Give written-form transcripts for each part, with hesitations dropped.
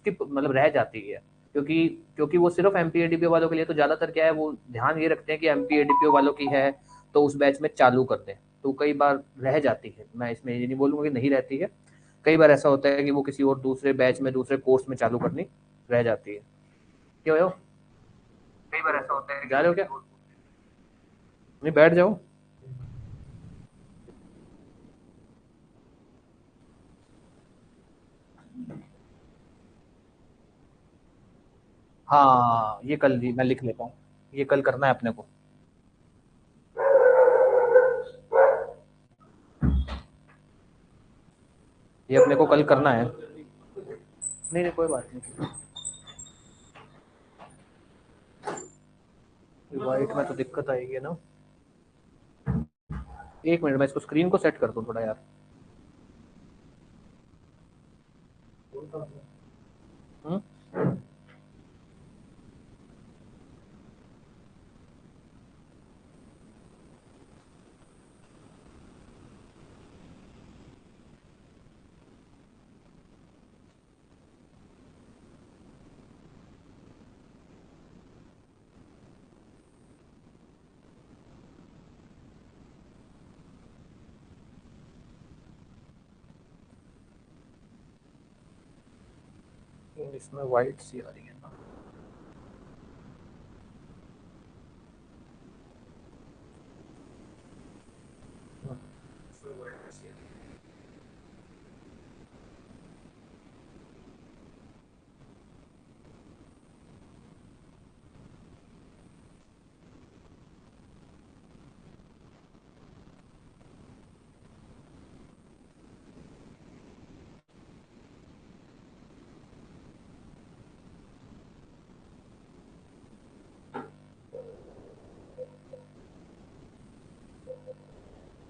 उसकी मतलब रह जाती है, क्योंकि वो सिर्फ एमपीएडीपीओ वालों के लिए, तो ज्यादातर क्या है वो ध्यान ये रखते हैं कि एमपीएडीपीओ वालों की है तो उस बैच में चालू कर दें, तो कई बार रह जाती है। मैं इसमें ये नहीं बोलूंगा कि नहीं रहती है, कई बार ऐसा होता है कि वो किसी और दूसरे बैच में दूसरे कोर्स में चालू करनी रह जाती है। क्यों हो? कई बार ऐसा होता है, जा रहे हो क्या? नहीं, बैठ जाओ। हाँ, ये कल जी मैं लिख लेता हूँ, ये कल करना है अपने को। ये अपने को कल करना है। नहीं नहीं, कोई बात नहीं। वाइट में तो दिक्कत आएगी ना। एक मिनट, मैं इसको स्क्रीन को सेट कर दूं थोड़ा यार। हम्म? इसमें वाइट सी आ रही है ना।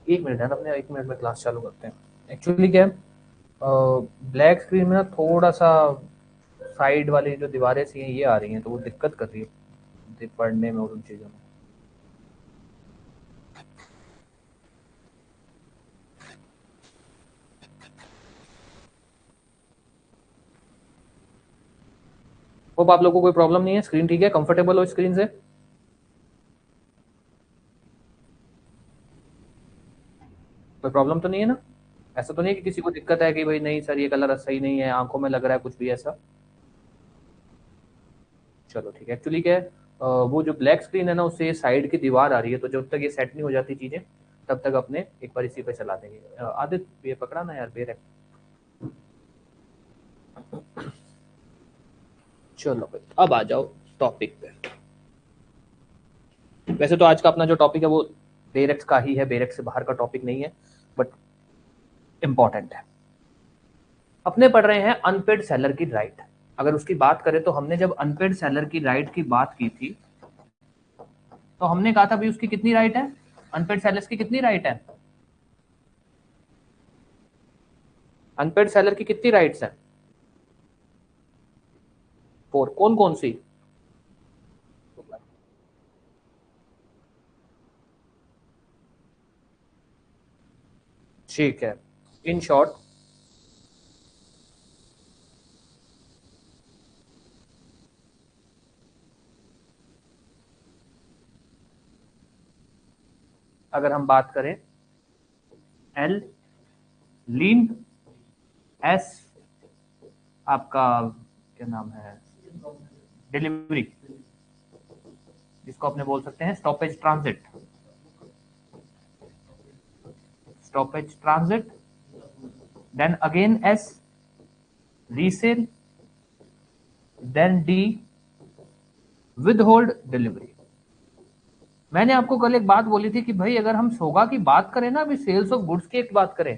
एक मिनट है ना, अपने 1 मिनट में क्लास चालू करते हैं। एक्चुअली क्या है, ब्लैक स्क्रीन में ना थोड़ा सा साइड वाली जो दीवारें सी हैं ये आ रही हैं, तो वो दिक्कत कर रही है पढ़ने में और उन चीज़ों में। होप आप लोगों को कोई प्रॉब्लम नहीं है, स्क्रीन ठीक है, कंफर्टेबल हो स्क्रीन से? कोई प्रॉब्लम तो नहीं है ना? ऐसा तो नहीं है कि किसी को दिक्कत है कि भाई नहीं सर ये कलर सही नहीं है, आंखों में लग रहा है कुछ भी ऐसा? चलो ठीक है। एक्चुअली क्या है, वो जो ब्लैक स्क्रीन है ना उससे साइड की दीवार आ रही है, तो जब तक ये सेट नहीं हो जाती चीजें तब तक अपने एक बार इसी पे चला देंगे। आदित्य ये पकड़ा ना यार, बेर। चलो भाई, अब आ जाओ टॉपिक पे। वैसे तो आज का अपना जो टॉपिक है वो बेरेक्स का ही है, बेरेक्स से बाहर का टॉपिक नहीं है, बट इम्पॉर्टेंट है। अपने पढ़ रहे हैं अनपेड सेलर की राइट। अगर उसकी बात करें तो हमने जब अनपेड सेलर की राइट की बात की थी तो हमने कहा था भाई उसकी कितनी राइट है, अनपेड सेलर्स की कितनी राइट है, अनपेड सेलर की कितनी राइट्स हैं? 4। कौन कौन सी? ठीक है। इन शॉर्ट, अगर हम बात करें एल लीन, एस आपका क्या नाम है, डिलीवरी, जिसको अपने बोल सकते हैं stoppage transit, stoppage transit, then again as resale, then D withhold delivery. मैंने आपको कल एक बात बोली थी कि भाई अगर हम सोगा की बात करें ना, अभी सेल्स ऑफ गुड्स की एक बात करें,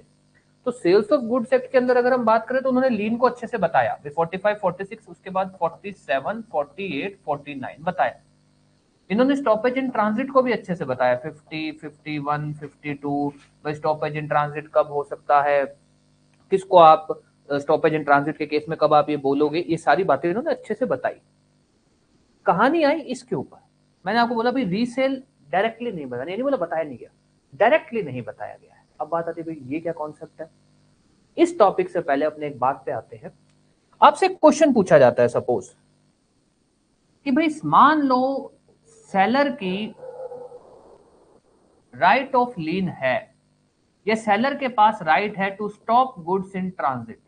तो सेल्स ऑफ गुड्स एक्ट के अंदर अगर हम बात करें तो उन्होंने लीन को अच्छे से बताया, 45 46 उसके बाद 47 48 49 बताया। इन्होंने स्टॉपेज इन ट्रांजिट को भी अच्छे से बताया, 50 51 52, भाई स्टॉपेज इन ट्रांजिट कब हो सकता है, किसको आप स्टॉपेज इन ट्रांजिट के केस में कब आप ये बोलोगे, ये सारी बातें इन्होंने अच्छे से बताई। कहानी आई इसके ऊपर, मैंने आपको बोला भाई रीसेल डायरेक्टली नहीं बताया, नहीं बोला बताया नहीं गया, डायरेक्टली नहीं बताया गया है। अब बात आती है भाई ये क्या कॉन्सेप्ट है। इस टॉपिक से पहले अपने एक बात पे आते हैं, आपसे क्वेश्चन पूछा जाता है सपोज कि भाई मान लो सेलर की राइट ऑफ लीन है, या सेलर के पास राइट है to stop goods in transit,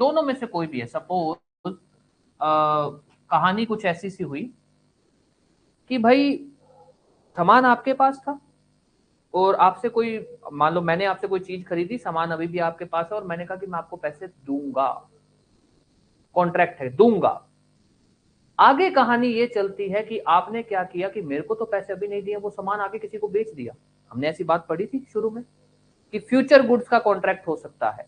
दोनों में से कोई भी है। सपोज कहानी कुछ ऐसी सी हुई कि भाई सामान आपके पास था और आपसे कोई, मान लो मैंने आपसे कोई चीज खरीदी, सामान अभी भी आपके पास है और मैंने कहा कि मैं आपको पैसे दूंगा, कॉन्ट्रैक्ट है दूंगा। आगे कहानी ये चलती है कि आपने क्या किया कि मेरे को तो पैसे अभी नहीं दिए, वो सामान आगे किसी को बेच दिया। हमने ऐसी बात पढ़ी थी शुरू में कि फ्यूचर गुड्स का कॉन्ट्रैक्ट हो सकता है।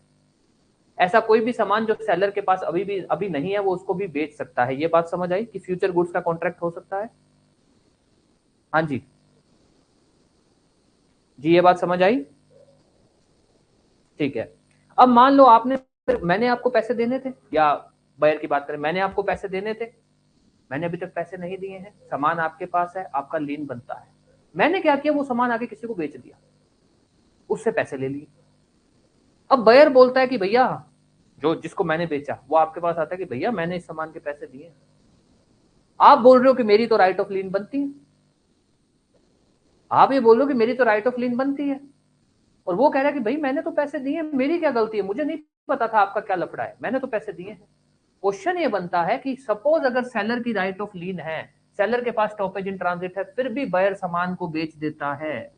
ऐसा कोई भी सामान जो सेलर के पास अभी नहीं है वो उसको भी बेच सकता है। ये बात समझ आई कि फ्यूचर गुड्स का कॉन्ट्रैक्ट हो सकता है। हाँ जी जी, ये बात समझ आई। ठीक है, अब मान लो आपने, मैंने आपको पैसे देने थे, या बायर की बात करें, मैंने आपको पैसे देने थे, मैंने अभी तक पैसे नहीं दिए हैं, सामान आपके पास है, आपका लीन बनता है। मैंने क्या किया, वो सामान आगे किसी को बेच दिया, उससे पैसे ले लिए। अब बायर बोलता है कि भैया, जो जिसको मैंने बेचा वो आपके पास आता है कि भैया मैंने इस सामान के पैसे दिए। आप बोल रहे हो कि मेरी तो राइट ऑफ लीन बनती है, आप ये बोल रहे हो कि मेरी तो राइट ऑफ लीन बनती है, और वो कह रहा है कि भाई मैंने तो पैसे दिए, मेरी क्या गलती है, मुझे नहीं पता था आपका क्या लफड़ा है, मैंने तो पैसे दिए हैं। क्वेश्चन ये बनता है कि सपोज अगर सेलर की राइट ऑफ लीन है, सेलर के पास स्टॉपेज इन ट्रांजिट है, फिर भी बायर सामान को बेच देता है,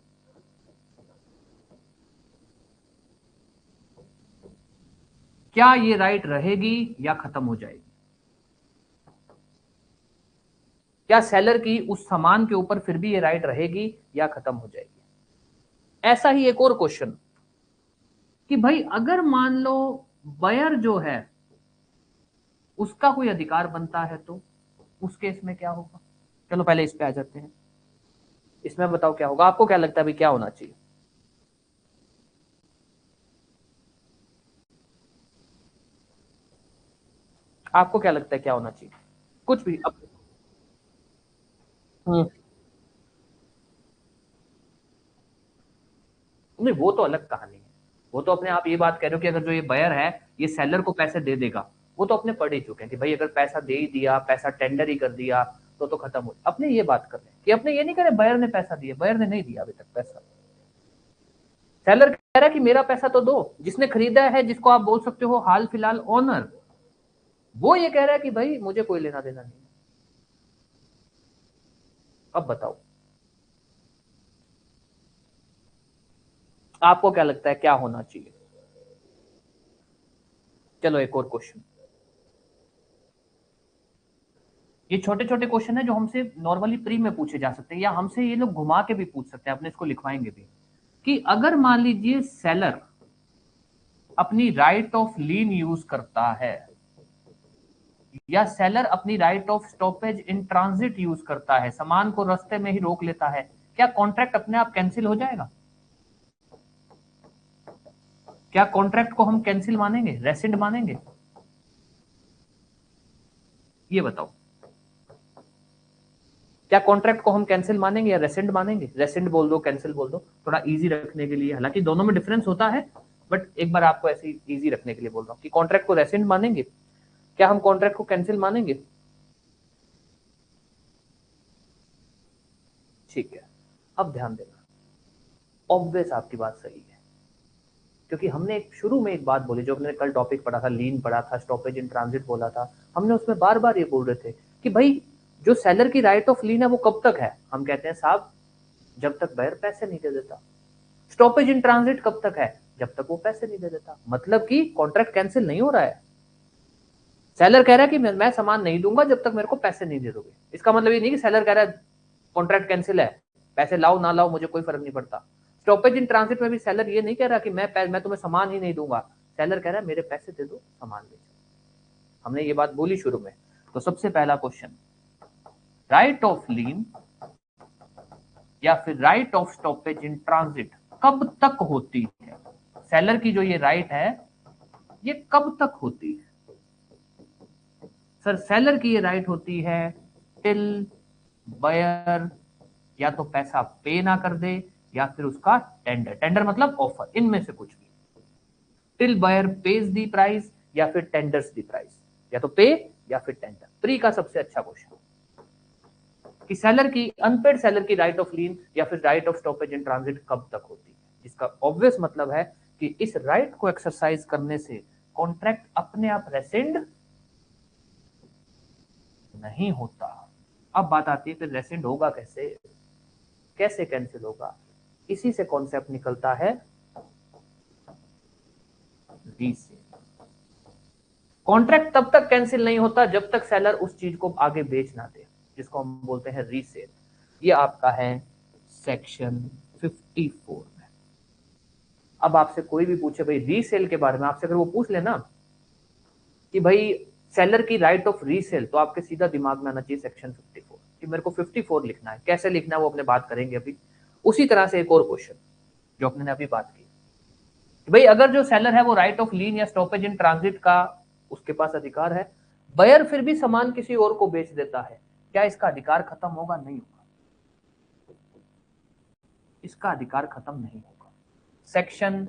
क्या ये राइट रहेगी या खत्म हो जाएगी? क्या सेलर की उस सामान के ऊपर फिर भी ये राइट रहेगी या खत्म हो जाएगी? ऐसा ही एक और क्वेश्चन कि भाई अगर मान लो बायर जो है उसका कोई अधिकार बनता है, तो उस केस में क्या होगा? चलो पहले इस पे आ जाते हैं, इसमें बताओ क्या होगा, आपको क्या लगता है भाई क्या होना चाहिए? आपको क्या लगता है क्या होना चाहिए? कुछ भी अब। हम्म, नहीं वो तो अलग कहानी है। वो तो अपने आप ये बात कह रहे हो कि अगर जो ये बायर है ये सेलर को पैसे दे देगा, वो तो अपने पढ़ ही चुके हैं कि भाई अगर पैसा दे ही दिया, पैसा टेंडर ही कर दिया, तो खत्म हो। अपने ये बात कर रहे हैं कि अपने ये नहीं करे बायर ने पैसा दिया, बायर ने नहीं दिया अभी तक पैसा। सेलर कह रहा है कि मेरा पैसा तो दो, जिसने खरीदा है, जिसको आप बोल सकते हो हाल फिलहाल ओनर, वो ये कह रहा है कि भाई मुझे कोई लेना देना नहीं। अब बताओ आपको क्या लगता है क्या होना चाहिए? चलो एक और क्वेश्चन। ये छोटे छोटे क्वेश्चन है जो हमसे नॉर्मली प्री में पूछे जा सकते हैं, या हमसे ये लोग घुमा के भी पूछ सकते हैं, अपने इसको लिखवाएंगे भी कि अगर मान लीजिए सेलर अपनी राइट ऑफ लीन यूज करता है, या सेलर अपनी right of stoppage in transit use करता है, सामान को रास्ते में ही रोक लेता है, क्या कॉन्ट्रैक्ट अपने आप कैंसिल हो जाएगा? क्या कॉन्ट्रैक्ट को हम कैंसिल मानेंगे, रेसिड मानेंगे? ये बताओ, क्या कॉन्ट्रैक्ट को हम कैंसिल मानेंगे या रेसेंड मानेंगे? रेसेंड बोल दो, कैंसिल बोल दो, थोड़ा इजी रखने के लिए, हालांकि दोनों में डिफरेंस होता है, बट एक बार आपको ऐसे इजी रखने के लिए बोल रहा हूं कि कॉन्ट्रैक्ट को रेसेंड मानेंगे, क्या हम कॉन्ट्रैक्ट को कैंसिल मानेंगे? ठीक है, अब ध्यान देना, ऑब्वियस आपकी बात सही है, क्योंकि हमने एक शुरू में एक बात बोली, जो हमने कल टॉपिक पढ़ा था, लीन पढ़ा था, स्टॉपेज इन ट्रांजिट बोला था, हमने उसमें बार बार ये बोल रहे थे कि भाई जो सेलर की राइट ऑफ लीन है वो कब तक है? हम कहते हैं साहब जब तक बायर पैसे नहीं दे देता। स्टॉपेज इन ट्रांजिट कब तक है? जब तक वो पैसे नहीं दे देता। मतलब कि कॉन्ट्रैक्ट कैंसिल नहीं हो रहा है, सेलर कह रहा है कि मैं सामान नहीं दूंगा जब तक मेरे को पैसे नहीं दे दोगे। इसका मतलब ये नहीं कि सेलर कह रहा है कॉन्ट्रैक्ट कैंसिल है, पैसे लाओ ना लाओ मुझे कोई फर्क नहीं पड़ता। स्टॉपेज इन ट्रांजिट में भी सेलर ये नहीं कह रहा कि मैं तुम्हें सामान ही नहीं दूंगा, सेलर कह रहा है मेरे पैसे दे दो, सामान बेचो। हमने ये बात बोली शुरू में। तो सबसे पहला क्वेश्चन, राइट ऑफ लीन या फिर right of stoppage in transit कब तक होती है? सेलर की जो ये राइट है ये कब तक होती है? सर सेलर की ये राइट होती है टिल बायर या तो पैसा पे ना कर दे, या फिर उसका टेंडर, टेंडर मतलब ऑफर, इनमें से कुछ भी, till buyer pays the price या फिर टेंडर्स दी प्राइस। या तो पे या फिर टेंडर। प्री का सबसे अच्छा क्वेश्चन कि सेलर की अनपेड सेलर की राइट ऑफ लीन या फिर right of stoppage in transit कब तक होती है, जिसका ऑब्वियस मतलब है कि इस राइट को एक्सरसाइज करने से कॉन्ट्रैक्ट अपने आप रेसेंड नहीं होता। अब बात आती है फिर रेसेंड होगा कैसे, कैसे कैंसिल होगा, इसी से कॉन्सेप्ट निकलता है रीसेल। कॉन्ट्रैक्ट तब तक कैंसिल नहीं होता जब तक सेलर उस चीज को आगे बेच ना दे, जिसको हम बोलते हैं रीसेल। ये आपका है सेक्शन 54 में। अब आपसे कोई भी पूछे भाई रीसेल के बारे में, आपसे अगर वो पूछ लेना कि भाई सेलर की राइट ऑफ रीसेल, तो आपके सीधा दिमाग में आना चाहिए सेक्शन 54 कि मेरे को 54 लिखना है। कैसे लिखना है वो अपने बात करेंगे अभी। उसी तरह से एक और क्वेश्चन जो अपने ने अभी बात की, भाई अगर जो सेलर है वो राइट ऑफ लीन या स्टॉपेज इन ट्रांजिट का उसके पास अधिकार है, बायर फिर भी सामान किसी और को बेच देता है, क्या इसका अधिकार खत्म होगा? नहीं होगा, इसका अधिकार खत्म नहीं होगा। सेक्शन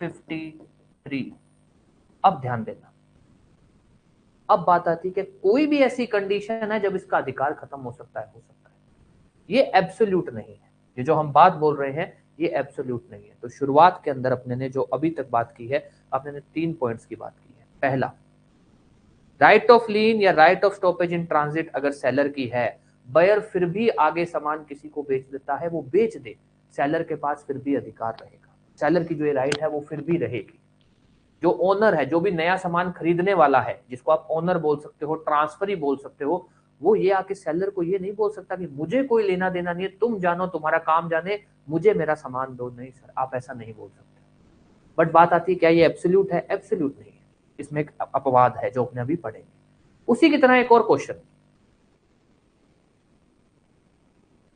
53। अब ध्यान देना, अब बात आती है कि कोई भी ऐसी कंडीशन है जब इसका अधिकार खत्म हो सकता है, हो सकता है। ये एब्सोल्यूट नहीं है, ये जो हम बात बोल रहे हैं ये एब्सोल्यूट नहीं है। तो शुरुआत के अंदर अपने ने जो अभी तक बात की है, अपने ने 3 पॉइंट्स की बात की है। पहला, राइट ऑफ लीन या right of stoppage in transit अगर सेलर की है, बायर फिर भी आगे सामान किसी को बेच देता है, वो बेच दे, सेलर के पास फिर भी अधिकार रहेगा। सेलर की जो ये राइट है वो फिर भी रहेगी। जो ओनर है, जो भी नया सामान खरीदने वाला है, जिसको आप ओनर बोल सकते हो, ट्रांसफरी बोल सकते हो, वो ये आके सेलर को ये नहीं बोल सकता कि मुझे कोई लेना देना नहीं है, तुम जानो, तुम्हारा काम जाने, मुझे मेरा सामान दो। नहीं सर, आप ऐसा नहीं बोल सकते। बट बात आती है क्या ये एब्सोल्यूट है? एब्सोल्यूट नहीं है, इसमें एक अपवाद है जो अपने अभी पढ़ेंगे। उसी की तरह एक और क्वेश्चन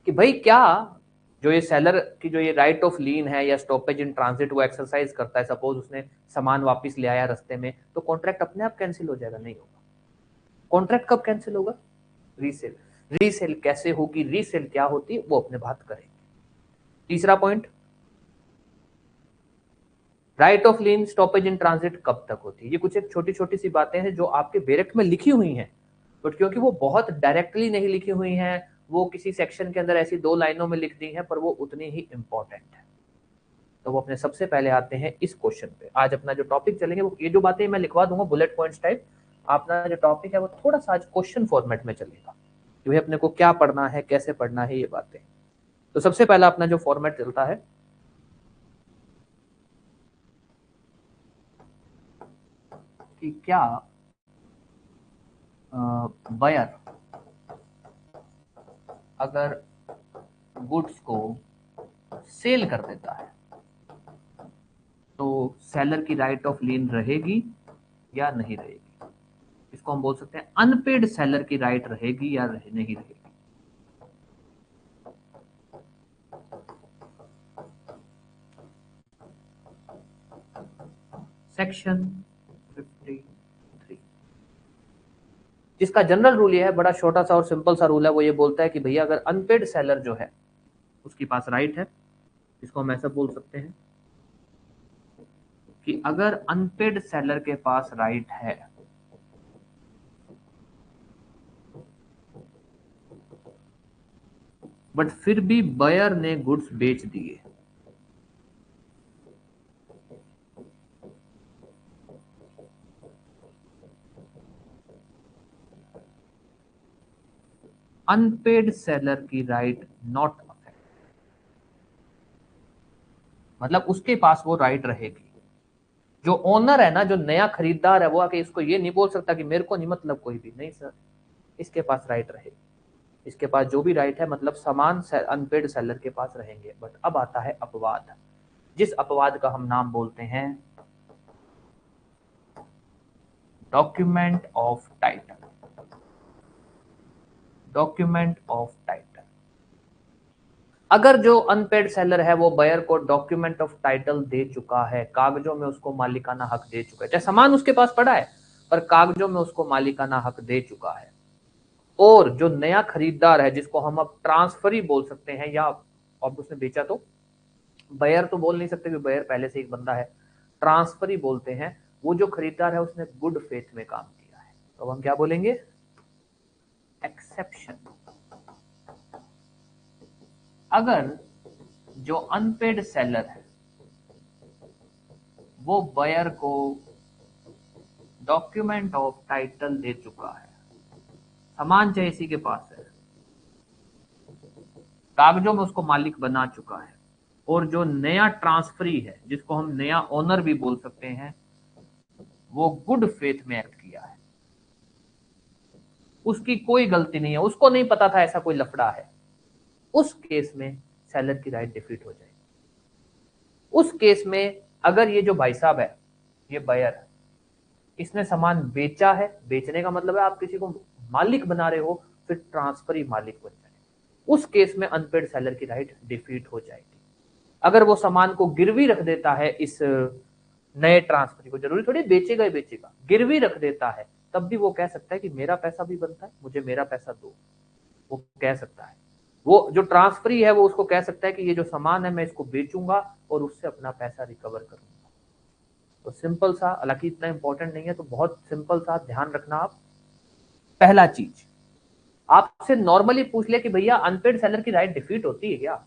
कि भाई क्या जो ये सेलर की जो ये राइट ऑफ लीन है या स्टॉपेज इन ट्रांजिट वो एक्सरसाइज करता है, सपोज उसने सामान वापस ले आया रास्ते में, तो कॉन्ट्रैक्ट अपने आप कैंसिल हो जाएगा? नहीं होगा। कॉन्ट्रैक्ट कब कैंसिल होगा? रीसेल। रीसेल कैसे होगी, रीसेल क्या होती है, वो अपने बात करेंगे। तीसरा point, right of lean stoppage in transit कब तक होती है। ये कुछ एक छोटी छोटी सी बातें हैं जो आपके बेरेक्ट में लिखी हुई हैं, बट क्योंकि वो बहुत डायरेक्टली नहीं लिखी हुई हैं, वो किसी सेक्शन के अंदर ऐसी 2 लाइनों में लिख दी हैं, पर वो उतनी ही इंपॉर्टेंट है। तो वो अपने सबसे पहले आते हैं इस क्वेश्चन पे। आज अपना जो टॉपिक चलेंगे वो ये जो बातें मैं लिखवा दूंगा बुलेट पॉइंट्स टाइप, अपना जो टॉपिक है वो थोड़ा सा आज क्वेश्चन फॉर्मेट में चलेगा कि भाई अपने को क्या पढ़ना है, कैसे पढ़ना है, ये बातें। तो सबसे पहला अपना जो फॉर्मेट चलता है कि क्या बायर अगर गुड्स को सेल कर देता है तो सेलर की राइट ऑफ लीन रहेगी या नहीं रहेगी। इसको हम बोल सकते हैं अनपेड सेलर की राइट रहेगी या नहीं रहेगी। सेक्शन 53, जिसका जनरल रूल ये है, बड़ा छोटा सा और सिंपल सा रूल है। वो ये बोलता है कि भैया अगर अनपेड सेलर जो है उसके पास राइट है, इसको हम ऐसा बोल सकते हैं कि अगर अनपेड सेलर के पास राइट है बट फिर भी बायर ने गुड्स बेच दिए, अनपेड सेलर की राइट नॉट अफेक्ट, मतलब उसके पास वो राइट रहेगी। जो ओनर है ना, जो नया खरीदार है, वो आके इसको ये नहीं बोल सकता कि मेरे को नहीं मतलब कोई भी नहीं सर, इसके पास राइट रहेगी। इसके पास जो भी राइट है मतलब समान अनपेड सेलर के पास रहेंगे। बट अब आता है अपवाद, जिस अपवाद का हम नाम बोलते हैं document of title. Document of title, अगर जो अनपेड सेलर है वो बायर को डॉक्यूमेंट ऑफ टाइटल दे चुका है, कागजों में उसको मालिकाना हक दे चुका है, चाहे सामान उसके पास पड़ा है पर कागजों में उसको मालिकाना हक दे चुका है, और जो नया खरीदार है जिसको हम अब ट्रांसफरी बोल सकते हैं, या अब उसने बेचा, तो बायर तो बोल नहीं सकते कि बायर पहले से एक बंदा है, ट्रांसफरी बोलते हैं। वो जो खरीदार है उसने गुड फेथ में काम किया है, तो हम क्या बोलेंगे, एक्सेप्शन। अगर जो अनपेड सेलर है वो बायर को डॉक्यूमेंट ऑफ टाइटल दे चुका है, सामान चाहे इसी के पास है, कागजों में उसको मालिक बना चुका है, और जो नया ट्रांसफरी है जिसको हम नया ओनर भी बोल सकते हैं, वो गुड फेथ में एक्ट किया है, उसकी कोई गलती नहीं है, उसको नहीं पता था ऐसा कोई लफड़ा है, उस केस में सेलर की राइट डिफीट हो जाएगी। उस केस में अगर ये जो भाई साहब है, ये बायर है, इसने सामान बेचा है, बेचने का मतलब है आप किसी को मालिक बना रहे हो, फिर ट्रांसफरी मालिक बन जाए, उस केस में अनपेड सेलर की राइट डिफीट हो जाएगी। अगर वो सामान को गिरवी रख देता है, इस नए ट्रांसफरी को, जरूरी थोड़ी बेचेगा ही बेचेगा, गिरवी रख देता है, तब भी वो कह सकता है कि मेरा पैसा भी बनता है, मुझे मेरा पैसा दो, वो कह सकता है। वो जो ट्रांसफरी है वो उसको कह सकता है कि ये जो सामान है मैं इसको बेचूंगा और उससे अपना पैसा रिकवर करूंगा। तो सिंपल सा, हालांकि इतना इंपॉर्टेंट नहीं है, तो बहुत सिंपल सा ध्यान रखना आप। पहला चीज, आपसे नॉर्मली पूछ ले कि भैया अनपेड सेलर की राइट डिफीट होती है क्या?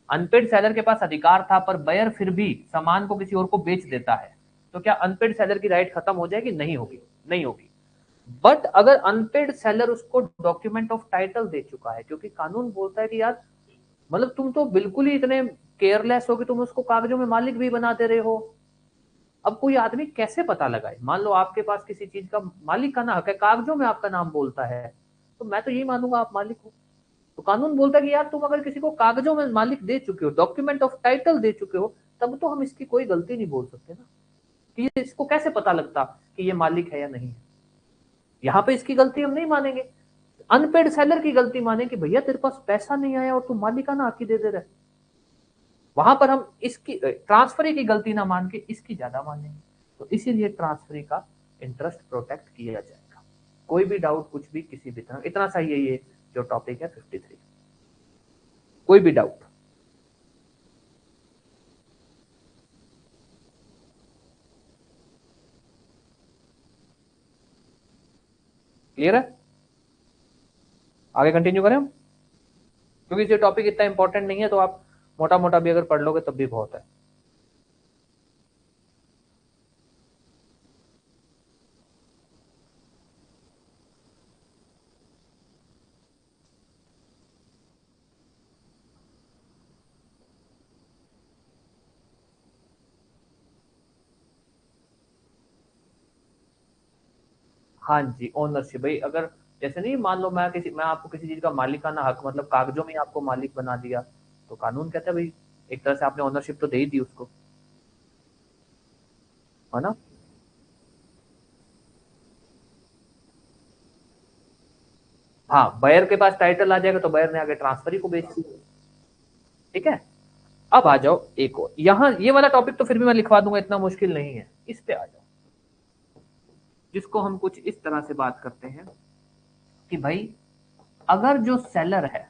अनपेड सेलर के पास अधिकार था पर बायर फिर भी सामान को किसी और को बेच देता है, तो क्या अनपेड सेलर की राइट खत्म हो जाएगी? नहीं होगी, नहीं होगी। बट अगर अनपेड सेलर उसको डॉक्यूमेंट ऑफ टाइटल दे चुका है, क्योंकि कानून बोलता है कि यार मतलब तुम तो बिल्कुल ही इतने केयरलेस हो कि तुम उसको कागजों में मालिक भी बना दे रहे हो। अब कोई आदमी कैसे पता लगाए, मान लो आपके पास किसी चीज का मालिक का ना हक है, कागजों में आपका नाम बोलता है, तो मैं तो यही मानूंगा आप मालिक हो। तो कानून बोलता है कि यार तुम अगर किसी को कागजों में मालिक दे चुके हो, डॉक्यूमेंट ऑफ टाइटल दे चुके हो, तब तो हम इसकी कोई गलती नहीं बोल सकते ना, कि ये इसको कैसे पता लगता कि ये मालिक है या नहीं है। यहां पे इसकी गलती हम नहीं मानेंगे, अनपेड सेलर की गलती माने कि भैया तेरे पास पैसा नहीं आया और तू मालिकाना हक दे दे रहा है। वहां पर हम इसकी ट्रांसफरी की गलती ना मान के इसकी ज्यादा मानेंगे। तो इसीलिए ट्रांसफरी का इंटरेस्ट प्रोटेक्ट किया जाएगा। कोई भी डाउट, कुछ भी, किसी भी तरह, इतना सही है ये जो टॉपिक है 53। कोई भी डाउट? क्लियर है? आगे कंटिन्यू करें हम, क्योंकि ये टॉपिक इतना इंपॉर्टेंट नहीं है, तो आप मोटा मोटा भी अगर पढ़ लोगे तब भी बहुत है। हाँ जी, ओनरशिप भाई, अगर जैसे नहीं, मान लो मैं आपको किसी चीज का मालिकाना हक, मतलब कागजों में आपको मालिक बना दिया, तो कानून कहता है भाई एक तरह से आपने ओनरशिप तो दे ही दी उसको, है ना? हाँ, बायर के पास टाइटल आ जाएगा तो बायर ने आगे ट्रांसफरी को बेच दिया। ठीक है, अब आ जाओ एक और, यहाँ ये वाला टॉपिक तो फिर भी मैं लिखवा दूंगा, इतना मुश्किल नहीं है, इस पे आ जाओ, जिसको हम कुछ इस तरह से बात करते हैं कि भाई अगर जो सेलर है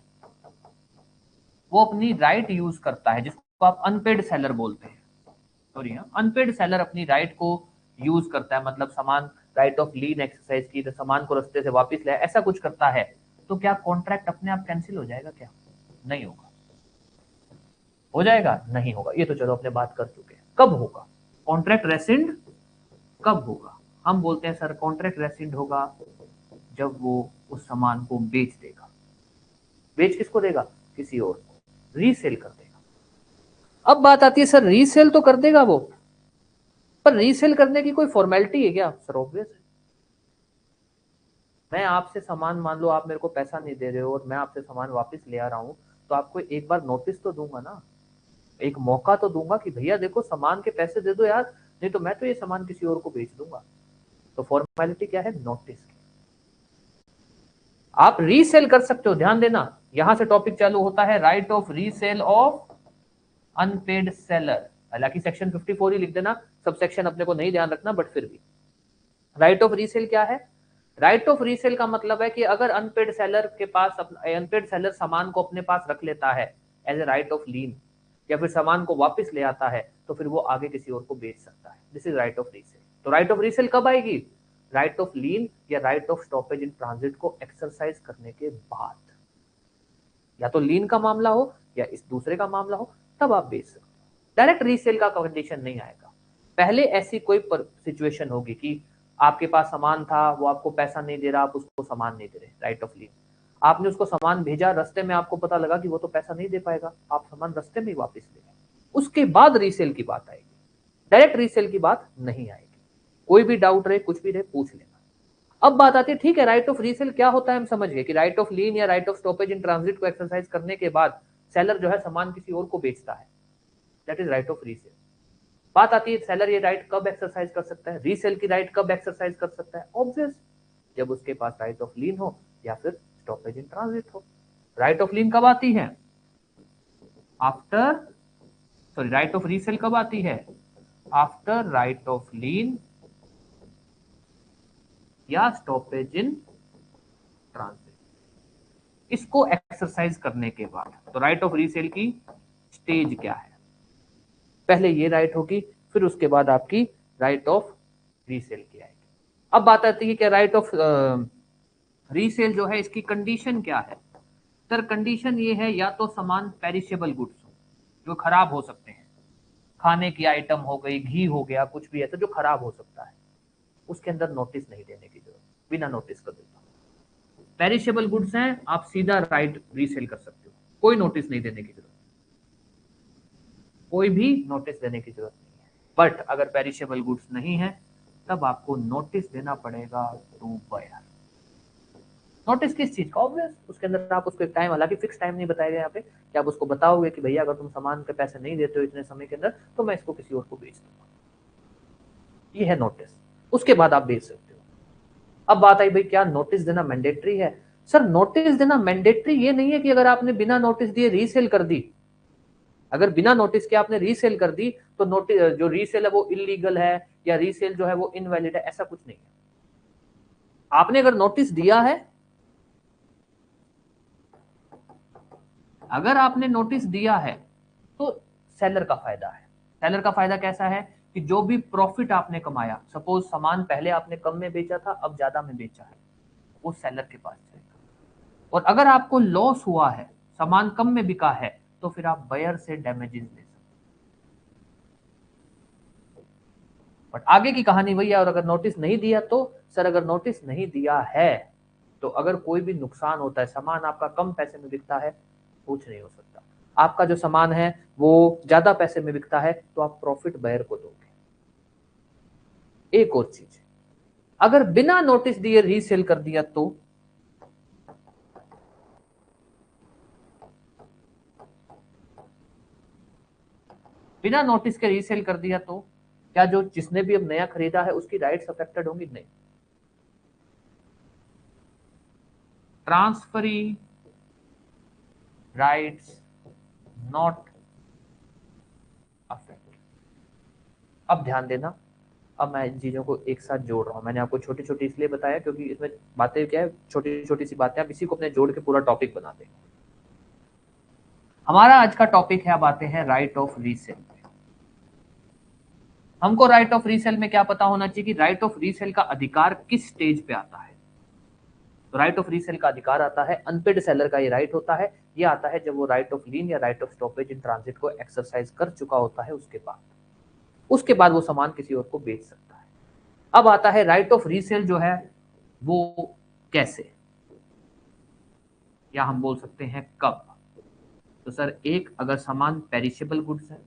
वो अपनी राइट यूज करता है, जिसको आप अनपेड सेलर बोलते हैं, सॉरी, अनपेड सेलर अपनी राइट को यूज करता है, मतलब सामान, राइट ऑफ लीन एक्सरसाइज की, तो सामान को रास्ते से वापस ले, ऐसा कुछ करता है, तो क्या कॉन्ट्रैक्ट अपने आप कैंसिल हो जाएगा क्या? नहीं होगा। हो जाएगा? नहीं होगा। ये तो चलो अपने बात कर चुके हैं। कब होगा कॉन्ट्रैक्ट रेसिंड? कब होगा? हम बोलते हैं सर कॉन्ट्रैक्ट रेसिंड होगा जब वो उस सामान को बेच देगा। बेच किसको देगा? किसी और को, रीसेल कर देगा। अब बात आती है सर रीसेल तो कर देगा वो, पर रीसेल करने की कोई फॉर्मेलिटी है क्या? सर ऑब्वियस है। मैं आपसे सामान, मान लो आप मेरे को पैसा नहीं दे रहे हो और मैं आपसे सामान वापस ले आ रहा हूं, तो आपको एक बार नोटिस तो दूंगा ना, एक मौका तो दूंगा कि भैया देखो सामान के पैसे दे दो यार, नहीं तो मैं तो ये सामान किसी और को बेच दूंगा। तो फॉर्मेलिटी क्या है? नोटिस की। आप रीसेल कर सकते हो, ध्यान देना, यहां से टॉपिक चालू होता है, right of resale of unpaid seller. हालांकि सेक्शन 54 ही लिख देना, सब सेक्शन अपने को नहीं ध्यान रखना, बट फिर भी राइट ऑफ रीसेल क्या है? राइट ऑफ रीसेल का मतलब है कि अगर अनपेड सेलर के पास, अनपेड सेलर सामान को अपने पास रख लेता है as a right of lien, या फिर सामान को वापस ले आता है, तो फिर वो आगे किसी और को बेच सकता है। This is right of resale. तो राइट ऑफ रीसेल कब आएगी? राइट ऑफ लीन या right of stoppage in transit को एक्सरसाइज करने के बाद, या तो लीन का मामला हो या इस दूसरे का मामला हो, तब आप बेच सकते हो। डायरेक्ट रीसेल का कंडीशन नहीं आएगा। पहले ऐसी कोई सिचुएशन होगी कि आपके पास सामान था, वो आपको पैसा नहीं दे रहा, आप उसको सामान नहीं दे रहे, राइट ऑफ लीन। आपने उसको सामान भेजा, रास्ते में आपको पता लगा कि वो तो पैसा नहीं दे पाएगा, आप सामान रास्ते में ही वापस ले गए, उसके बाद रीसेल की बात आएगी, डायरेक्ट रीसेल की बात नहीं आएगी। कोई भी डाउट रहे, कुछ भी रहे, पूछ लेना। अब बात आती है, ठीक है राइट ऑफ रीसेल क्या होता है, हम समझ गए कि राइट ऑफ लीन या right of stoppage in transit को एक्सरसाइज करने के बाद सेलर जो है सामान किसी और को बेचता है, that is right of resale. बात आती है सेलर ये राइट कब एक्सरसाइज कर सकता है, रीसेल की राइट कब एक्सरसाइज कर सकता है, ऑब्वियस जब उसके पास राइट ऑफ लीन हो या फिर स्टॉपेज इन ट्रांजिट हो। राइट ऑफ लीन कब आती है, after, sorry right of resale कब आती है, आफ्टर राइट ऑफ लीन या स्टॉपेज इन ट्रांजिट, इसको एक्सरसाइज करने के बाद। तो राइट ऑफ रीसेल की स्टेज क्या है, पहले ये राइट होगी, फिर उसके बाद आपकी राइट ऑफ रीसेल की आएगी। अब बात आती है कि राइट ऑफ रीसेल जो है इसकी कंडीशन क्या है। सर कंडीशन ये है, या तो सामान पेरिशेबल गुड्स हो, जो खराब हो सकते हैं, खाने की आइटम हो गई, घी हो गया, कुछ भी ऐसा जो खराब हो सकता है, उसके अंदर नोटिस नहीं देने की जरूरत, बिना नोटिस कर देता। पेरिशेबल गुड्स हैं, आप सीधा राइट रीसेल कर सकते हो, कोई नोटिस नहीं देने की जरूरत, कोई भी नोटिस देने की जरूरत नहीं है। बट अगर पेरिशेबल गुड्स नहीं है तब आपको नोटिस देना पड़ेगा टू बायर। नोटिस किस चीज का, ऑब्वियस उसके अंदर आप उसको एक टाइम, हालांकि फिक्स टाइम नहीं बताया गया यहाँ पे, कि आप उसको बताओगे कि भैया अगर तुम सामान के पैसे नहीं देते हो इतने समय के अंदर तो मैं इसको किसी और को बेच दूंगा, ये है नोटिस। उसके बाद आप बेच सकते हो। अब बात आई भाई क्या नोटिस देना मैंडेटरी है। सर नोटिस देना मैंडेटरी ये नहीं है कि अगर आपने बिना नोटिस दिए रीसेल कर दी, अगर बिना नोटिस के आपने रीसेल कर दी तो नोटिस जो रीसेल है वो इलीगल है या रीसेल जो है वो इनवैलिड है, ऐसा कुछ नहीं है। आपने अगर नोटिस दिया है, अगर आपने नोटिस दिया है तो सेलर का फायदा है। सेलर का फायदा कैसा है कि जो भी प्रॉफिट आपने कमाया, सपोज सामान पहले आपने कम में बेचा था अब ज्यादा में बेचा है, वो सेलर के पास जाएगा। और अगर आपको लॉस हुआ है, सामान कम में बिका है, तो फिर आप बायर से डैमेजेस ले सकते। बट आगे की कहानी वही है। और अगर नोटिस नहीं दिया तो सर, अगर नोटिस नहीं दिया है तो अगर कोई भी नुकसान होता है, सामान आपका कम पैसे में बिकता है, कुछ नहीं हो सकता। आपका जो सामान है वो ज्यादा पैसे में बिकता है तो आप प्रॉफिट बायर को दोगे। एक और चीज, अगर बिना नोटिस दिए रीसेल कर दिया तो बिना नोटिस के रीसेल कर दिया तो क्या जो जिसने भी अब नया खरीदा है उसकी राइट्स अफेक्टेड होंगी? नहीं। Transferee rights not affected. अब ध्यान देना, अब मैं इन चीजों को एक साथ जोड़ रहा हूं। मैंने आपको छोटी छोटी इसलिए बताया क्योंकि इसमें बातें क्या है, छोटी छोटी सी बातें, आप इसी को अपने जोड़ के पूरा टॉपिक बना देंगे। हमारा आज का टॉपिक है, अब आते हैं राइट ऑफ रीसेल। हमको राइट ऑफ रीसेल में क्या पता होना चाहिए कि राइट ऑफ रीसेल का अधिकार किस स्टेज पे आता है। तो राइट ऑफ रीसेल का अधिकार आता है, अनपेड सेलर का ये राइट होता है, ये आता है जब वो राइट ऑफ लीन या right of stoppage in transit को एक्सरसाइज कर चुका होता है, उसके बाद वो सामान किसी और को बेच सकता है। अब आता है राइट ऑफ रीसेल जो है वो कैसे, या हम बोल सकते हैं कब। तो सर एक, अगर सामान पेरिशेबल गुड्स है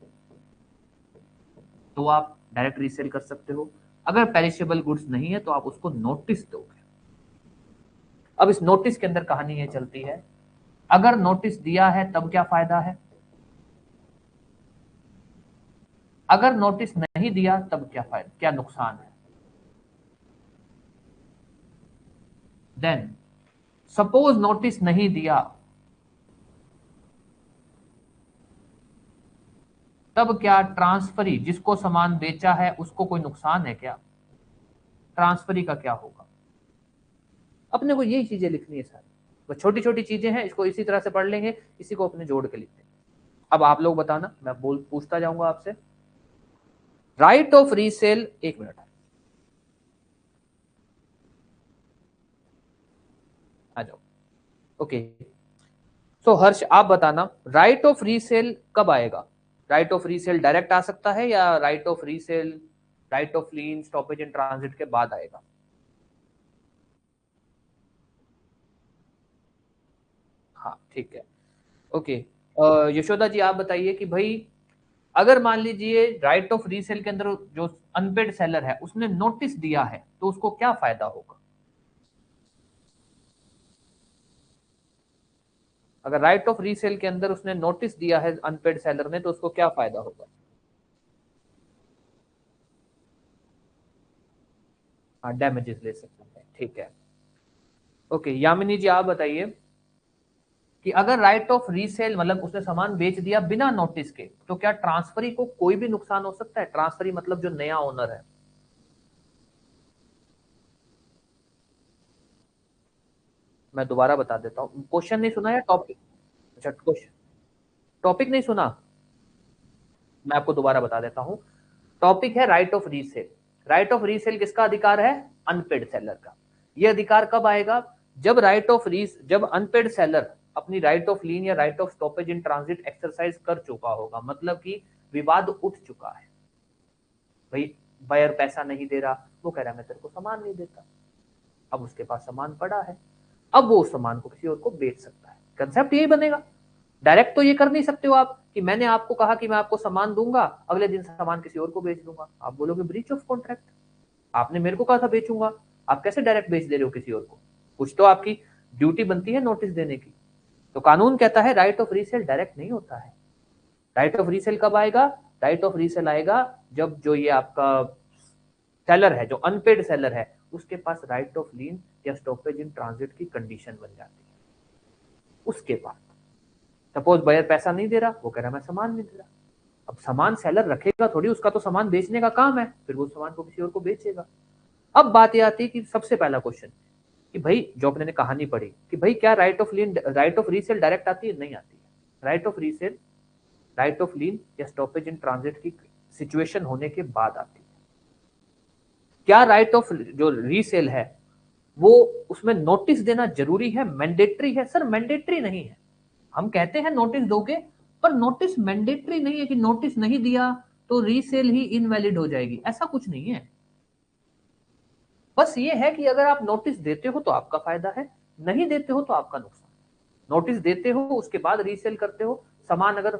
तो आप डायरेक्ट रीसेल कर सकते हो। अगर पेरिशेबल गुड्स नहीं है तो आप उसको नोटिस दोगे। अब इस नोटिस के अंदर कहानी ये चलती है, अगर नोटिस दिया है तब क्या फायदा है, अगर नोटिस नहीं दिया तब क्या फायदा, क्या नुकसान है। देन सपोज नोटिस नहीं दिया, तब क्या ट्रांसफरी जिसको सामान बेचा है उसको कोई नुकसान है क्या, ट्रांसफरी का क्या होगा। अपने को यही चीजें लिखनी है सारी, वो छोटी छोटी चीजें हैं, इसको इसी तरह से पढ़ लेंगे, इसी को अपने जोड़ के लिखते हैं। अब आप लोग बताना, मैं पूछता जाऊंगा आपसे। राइट ऑफ रीसेल, एक मिनट, आ जाओ। ओके, सो हर्ष आप बताना, राइट ऑफ रीसेल कब आएगा? राइट ऑफ रीसेल डायरेक्ट आ सकता है या right of resale, right of lean, stoppage in transit के बाद आएगा? हाँ ठीक है। ओके, यशोदा जी आप बताइए कि भाई अगर मान लीजिए राइट ऑफ रीसेल के अंदर जो अनपेड सेलर है उसने नोटिस दिया है तो उसको क्या फायदा होगा? अगर राइट ऑफ रीसेल के अंदर उसने नोटिस दिया है अनपेड सेलर ने तो उसको क्या फायदा होगा? हाँ, डैमेजेस ले सकते हैं, ठीक है। ओके, यामिनी जी आप बताइए कि अगर राइट ऑफ रीसेल मतलब उसने सामान बेच दिया बिना नोटिस के तो क्या ट्रांसफरी को कोई भी नुकसान हो सकता है? ट्रांसफरी मतलब जो नया ओनर है। मैं दोबारा बता देता हूँ, क्वेश्चन नहीं सुना या टॉपिक? अच्छा, क्वेश्चन टॉपिक नहीं सुना, मैं आपको दोबारा बता देता हूँ। टॉपिक है right of resale. Right of resale किसका अधिकार है? अनपेड सेलर का। यह अधिकार कब आएगा? जब राइट ऑफ रीस जब अनपेड सेलर अपनी राइट ऑफ लीन या right of stoppage in transit exercise कर चुका होगा, मतलब कि विवाद उठ चुका है। भाई बायर पैसा नहीं दे रहा, वो कह रहा है मैं तेरे को सामान नहीं देता। अब उसके पास सामान पड़ा है, अब वो उस सामान को किसी और को बेच सकता है। कंसेप्ट यही बनेगा। डायरेक्ट तो ये कर नहीं सकते हो आप कि मैंने आपको कहा कि मैं आपको सामान दूंगा, अगले दिन सामान किसी और को बेच दूंगा। आप बोलोगे ब्रीच ऑफ कॉन्ट्रैक्ट, आपने मेरे को कहा था बेचूंगा, आप कैसे डायरेक्ट बेच दे रहे हो किसी और को? कुछ तो आपकी ड्यूटी बनती है नोटिस देने की। तो कानून कहता है राइट ऑफ रीसेल डायरेक्ट नहीं होता है। राइट ऑफ रीसेल कब आएगा? राइट ऑफ रीसेल आएगा जब जो ये आपका सेलर है, जो अनपेड सेलर है, उसके पास राइट ऑफ लीन या स्टॉपेज इन ट्रांजिट की कंडीशन बन जाती है। उसके बाद सपोज बायर पैसा नहीं दे रहा, वो कह रहा मैं सामान नहीं दे रहा। अब सामान सेलर रखेगा थोड़ी, उसका तो सामान बेचने का काम है, फिर वो सामान को किसी और को बेचेगा। अब बात यह आती है कि सबसे पहला क्वेश्चन कि भाई जो अपने ने कहानी पढ़ी कि भाई क्या right of lien, right of resale direct आती है? नहीं आती है। Right of resale, right of lien या स्टॉपेज इन ट्रांजिट की सिचुएशन होने के बाद आती है। क्या राइट ऑफ जो रीसेल है वो उसमें नोटिस देना जरूरी है, मैंडेटरी है? सर मैंडेटरी नहीं है। हम कहते हैं नोटिस दोगे, पर नोटिस मैंडेटरी नहीं है कि नोटिस नहीं दिया तो रीसेल ही इनवैलिड हो जाएगी, ऐसा कुछ नहीं है। बस ये है कि अगर आप नोटिस देते हो तो आपका फायदा है, नहीं देते हो तो आपका नुकसान। नोटिस देते हो उसके बाद रीसेल करते हो, सामान अगर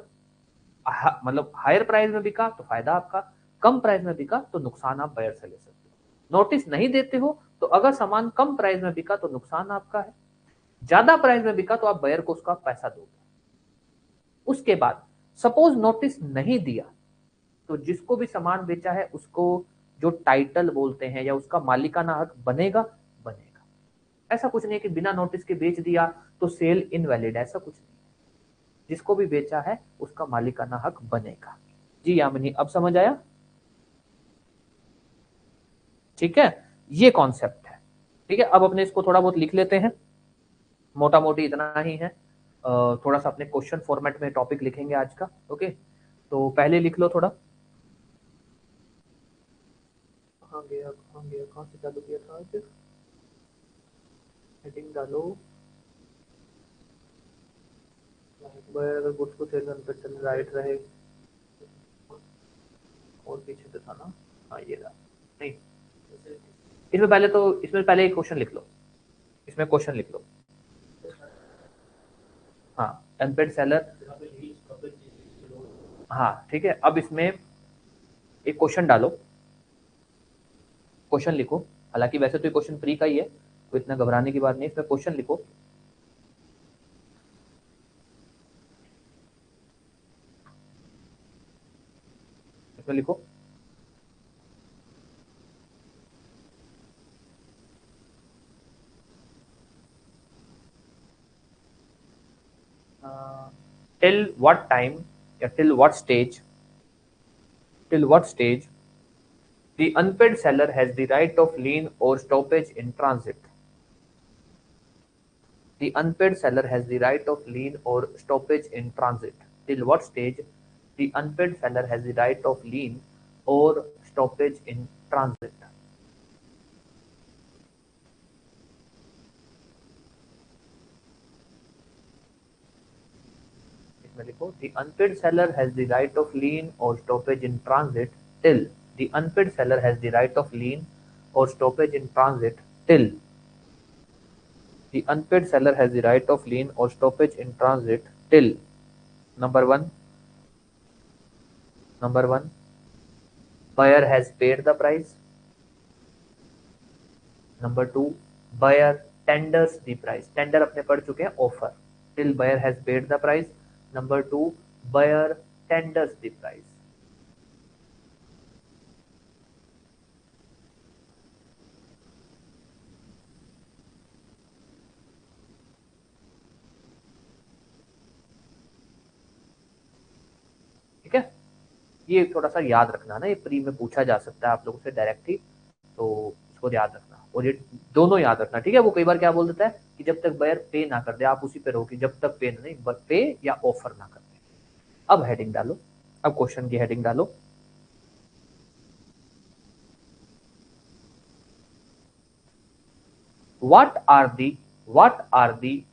मतलब हायर प्राइस में बिका तो फायदा आपका, कम प्राइस में बिका तो नुकसान आप बायर से ले सकते हो। नोटिस नहीं देते हो तो अगर सामान कम प्राइस में बिका तो नुकसान आपका है, ज्यादा प्राइस में बिका तो आप बायर को उसका पैसा दोगे। उसके बाद सपोज नोटिस नहीं दिया तो जिसको भी सामान बेचा है उसको जो टाइटल बोलते हैं या उसका मालिकाना हक बनेगा? बनेगा। ऐसा कुछ नहीं है कि बिना नोटिस के बेच दिया तो सेल इनवैलिड, ऐसा कुछ नहीं। जिसको भी बेचा है उसका मालिकाना हक बनेगा। जी यामिनी अब समझ आया? ठीक है, ये कॉन्सेप्ट है। ठीक है, अब अपने इसको थोड़ा बहुत लिख लेते हैं, मोटा मोटी इतना ही है। थोड़ा सा अपने क्वेश्चन फॉर्मेट में टॉपिक लिखेंगे आज का। ओके, तो पहले लिख लो थोड़ा। कहाँ गया कहाँ गया, कहाँ से चालू किया था आज? हेडिंग डालो, अगर गुड्स को सेल करने चल राइट रहे, और पीछे से था ना? हाँ ये रहा। नहीं, इसमें पहले एक क्वेश्चन लिख लो, इसमें क्वेश्चन लिख लो। हाँ, अनपेड सेलर। हाँ ठीक है, अब इसमें एक क्वेश्चन डालो, क्वेश्चन लिखो। हालांकि वैसे तो ये क्वेश्चन प्री का ही है, तो इतना घबराने की बात नहीं, इसमें क्वेश्चन लिखो। इसमें लिखो टिल व्हाट टाइम या till what stage the unpaid seller has the right of lien or stoppage in transit. The unpaid seller has the right of lien or stoppage in transit. Till what stage the unpaid seller has the right of lien or stoppage in transit? इसमें लिखो the unpaid seller has the right of lien or stoppage in transit till the unpaid seller has the right of lien or stoppage in transit till the unpaid seller has the right of lien or stoppage in transit till number one buyer has paid the price, number 2 buyer tenders the price, tender अपने पढ़ चुके हैं offer, till buyer has paid the price, number 2 buyer tenders the price. ठीक है, ये थोड़ा सा याद रखना ना, ये प्री में पूछा जा सकता है आप लोगों से डायरेक्ट ही, तो इसको याद रखना और ये दोनों याद रखना। ठीक है, वो कई बार क्या बोल देता है कि जब तक बायर पे ना कर दे आप उसी पे रहो कि जब तक पे नहीं, पे या ऑफर ना कर दे। अब हेडिंग डालो, अब क्वेश्चन की हेडिंग डालो। what are the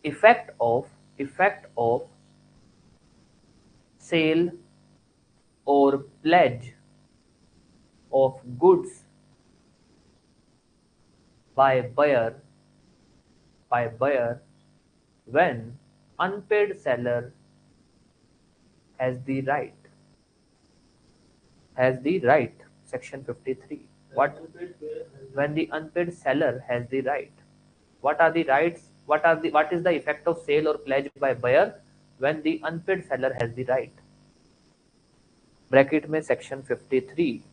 effect of sale or pledge of goods by buyer when unpaid seller has the right, section 53. What when the unpaid seller has the right? What are the rights? What is the effect of sale or pledge by buyer when the unpaid seller has the right? Bracket में section 53.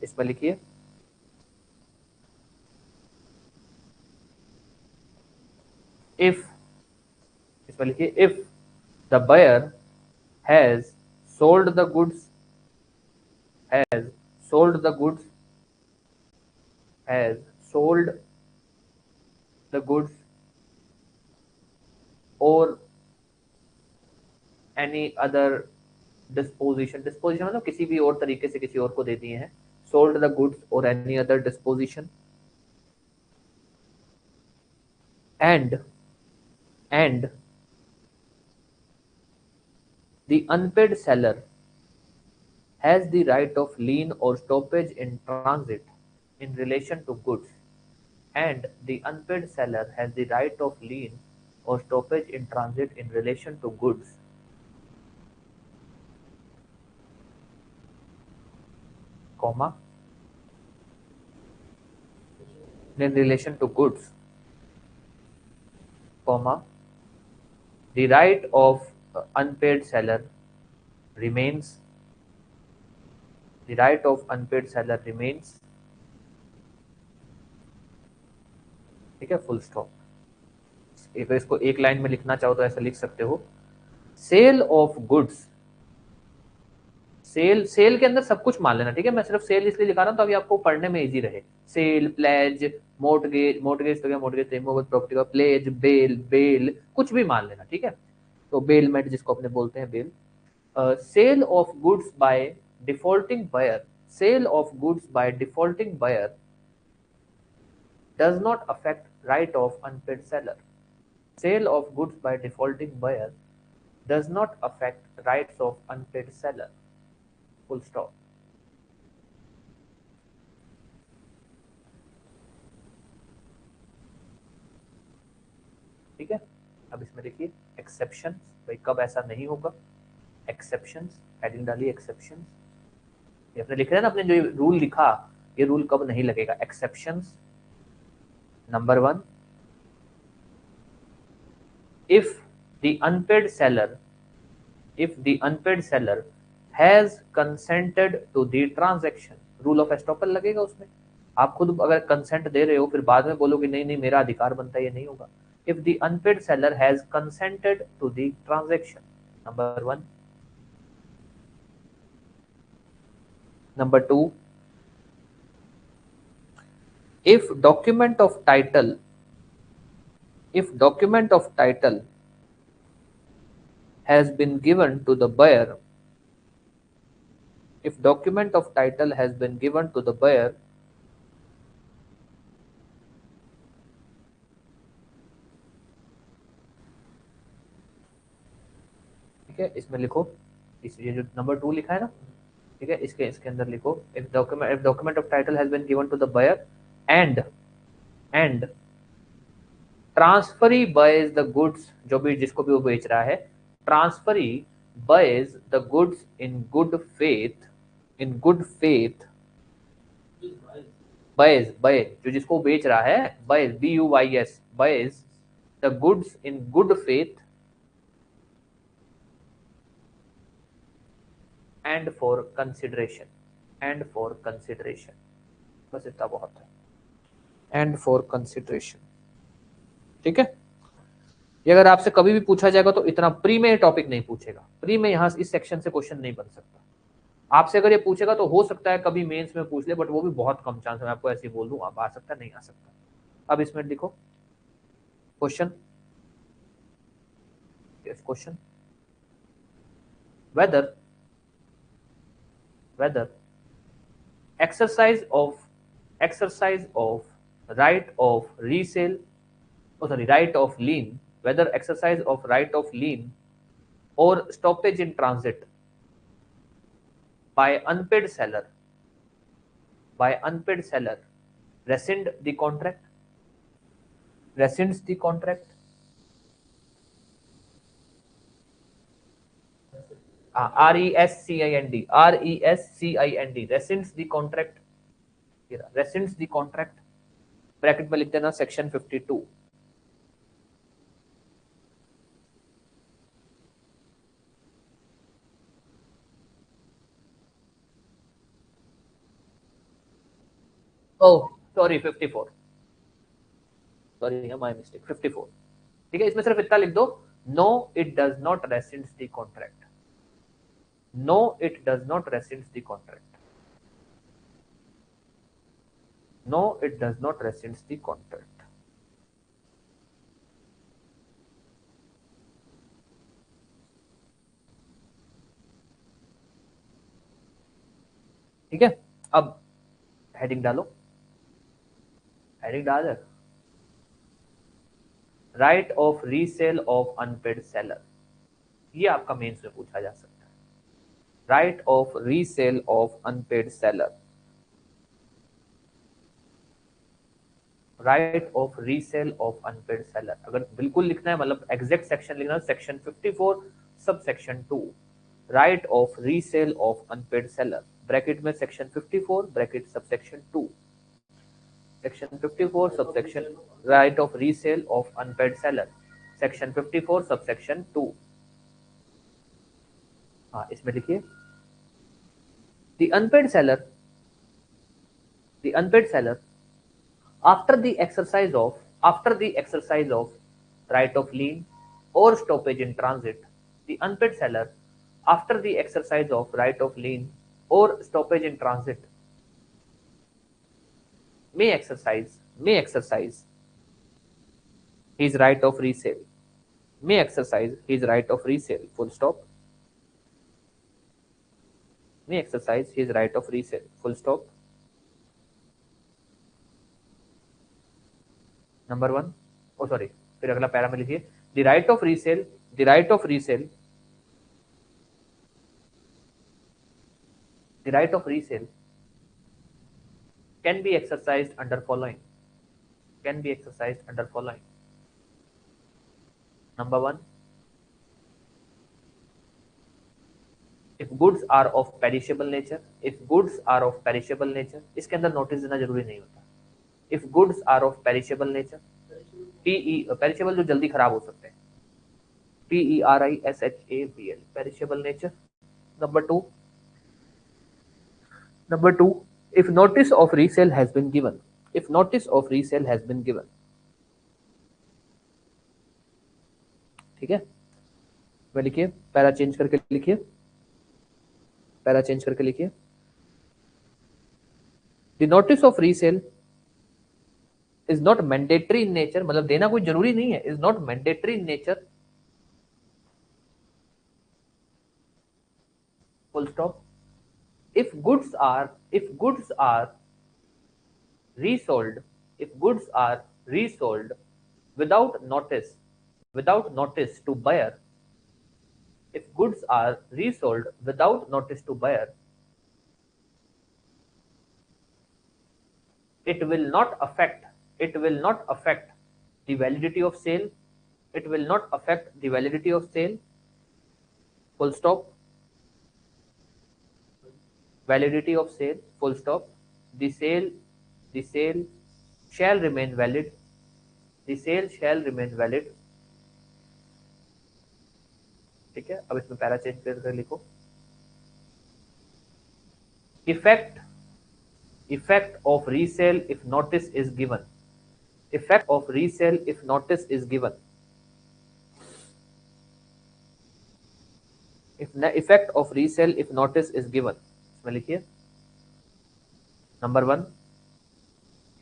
इसमें लिखिए if the buyer has sold the goods or any other disposition मतलब किसी भी और तरीके से किसी और को दे दिए हैं, sold the goods or any other disposition and the unpaid seller has the right of lien or stoppage in transit in relation to goods, and the unpaid seller has the right of lien or stoppage in transit in relation to goods, comma, in relation to goods, comma, the right of unpaid seller remains, ठीक है, full stop. अगर इसको एक line में लिखना चाहो तो ऐसा लिख सकते हो, सेल ऑफ गुड्स, सेल के अंदर सब कुछ मान लेना। ठीक है, मैं सिर्फ सेल इसलिए लिखा रहा हूं ताकि आपको पढ़ने में इजी रहे। सेल, प्लेज, मोर्टगेज तो क्या, मोर्टगेज रिमूवेबल प्रॉपर्टी का, प्लेज, बेल कुछ भी मान लेना। ठीक है, तो बेलमेंट जिसको अपने बोलते हैं बेल। Sale of goods by defaulting buyer does not affect right of unpaid seller. Sale of goods by defaulting buyer does not affect rights of unpaid seller. Full stop. ठीक है, अब इसमें देखिए एक्सेप्शन, भाई कब ऐसा नहीं होगा। एक्सेप्शन हेडिंग डालिए, एक्सेप्शन ये अपने लिख रहे हैं ना, अपने जो रूल लिखा ये रूल कब नहीं लगेगा। Exceptions number 1, if the unpaid seller has consented to the transaction, rule of estoppel लगेगा उसमें। आप खुद अगर कंसेंट दे रहे हो फिर बाद में बोलोगे नहीं नहीं मेरा अधिकार बनता है, ये नहीं होगा। if the unpaid seller has consented to the transaction, number 1, number 2, if document of title has been given to the buyer if document of title has been given to the buyer ठीक है, इसमें लिखो, इस ये जो number 2 लिखा है ना, ठीक है, इसके इसके अंदर लिखो if document of title has been given to the buyer and transferee buys the goods, जो भी जिसको भी वो बेच रहा है, transferee buys the goods in good faith buys जो जिसको बेच रहा है, बायज BUYS buys the goods in good faith and for consideration बस इतना बहुत है, एंड फॉर कंसिडरेशन। ठीक है, ये अगर आपसे कभी भी पूछा जाएगा तो इतना प्री में टॉपिक नहीं पूछेगा, प्री में यहाँ इस सेक्शन से क्वेश्चन नहीं बन सकता। आपसे अगर ये पूछेगा तो हो सकता है कभी मेंस में पूछ ले, बट वो भी बहुत कम चांस है, मैं आपको ऐसे ही बोल दूं, आप आ सकता नहीं आ सकता। अब इसमें लिखो question, whether exercise of right of resale, right of lien, whether exercise of right of lien or stoppage in transit by unpaid seller rescinds the contract. RESCIND rescinds the contract, bracket में लिख देना section 52। Oh sorry 54, sorry my mistake, 54। ठीक है, इसमें सिर्फ इतना लिख दो, no it does not rescinds the contract, no it does not rescinds the contract, no it does not rescinds the contract. ठीक है, अब हेडिंग डालो, हेडिंग डाल, right of resale of unpaid seller, ये आपका मेंस में पूछा जा सकता है, right of resale of unpaid seller, right of resale of unpaid seller. अगर बिल्कुल लिखना है, मतलब एग्जैक्ट सेक्शन लिखना है, section 54 subsection 2, right of resale of unpaid seller, bracket में section 54 bracket subsection 2, section 54 subsection right of resale of unpaid seller, section 54 subsection 2। हाँ, इसमें लिखिए the unpaid seller after the exercise of right of lien or stoppage in transit, the unpaid seller after the exercise of right of lien or stoppage in transit may exercise his right of resale, full stop, may exercise his right of resale, full stop। Number 1, oh sorry, फिर अगला para में लिखिए the right of resale can be exercised under following, number 1, if goods are of perishable nature, इसके अंदर notice देना जरूरी नहीं होता, if goods are of perishable nature, perishable जो जल्दी खराब हो सकते हैं, PERISHABL perishable nature। number 2, if notice of resale has been given, ठीक है, मैं लिखिए पैरा चेंज करके लिखिए, the notice of resale is not mandatory in nature, मतलब देना कोई जरूरी नहीं है, is not mandatory in nature, full stop. if goods are resold, if goods are resold without notice to buyer, if goods are resold without notice to buyer, it will not affect the validity of sale, it will not affect the validity of sale, full stop, validity of sale, full stop, the sale shall remain valid, the sale shall remain valid. ठीक है, अब इसमें para change करके लिखो, effect of resale if notice is given, effect of resale if notice is given, effect of resale if notice is given, इसमें लिखिए number 1,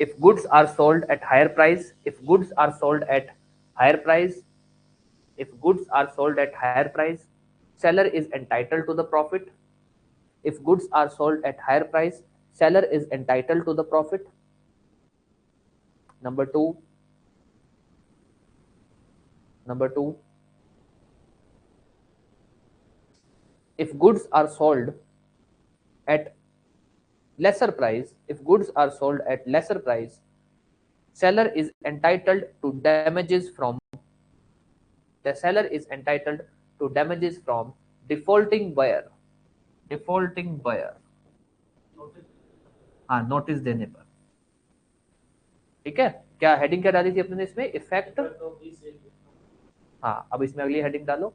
if goods are sold at higher price, if goods are sold at higher price, if goods are sold at higher price, seller is entitled to the profit. If goods are sold at higher price, seller is entitled to the profit. Number 2, if goods are sold at lesser price, if goods are sold at lesser price, seller is entitled to damages from, the seller is entitled to damages from defaulting buyer, हाँ notice देने पर, ठीक है। क्या heading क्या डाली थी अपने इसमें, इफेक्ट, हाँ अब इसमें अगली हेडिंग डालो,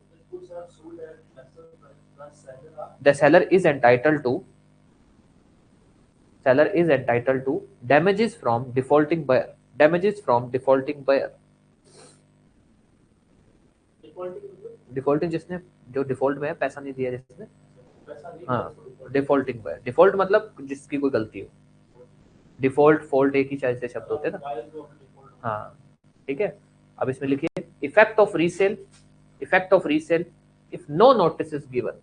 the seller is entitled to damages from defaulting buyer, damages from defaulting buyer, defaulting जिसने, जो डिफॉल्ट में है, पैसा नहीं दिया जिसने, हाँ डिफॉल्टिंग बायर, डिफॉल्ट मतलब जिसकी कोई गलती हो, डिफॉल्ट फॉल्ट एक ही शायद से शब्द होते हैं ना, हाँ ठीक है। अब इसमें लिखिए effect of resale if no notice is given,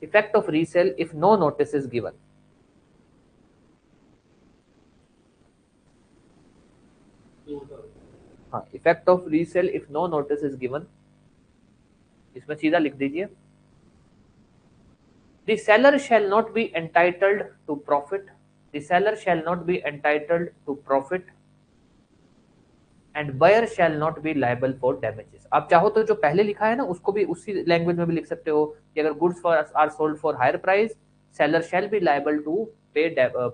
effect of resale if no notice is given, हाँ effect of resale if no notice is given, इसमें सीधा लिख दीजिए the seller shall not be entitled to profit, the seller shall not be entitled to profit and buyer shall not be liable for damages। आप चाहो तो जो पहले लिखा है ना उसको भी उसी लैंग्वेज में भी लिख सकते हो कि अगर goods are sold for higher price, seller shall be liable to pay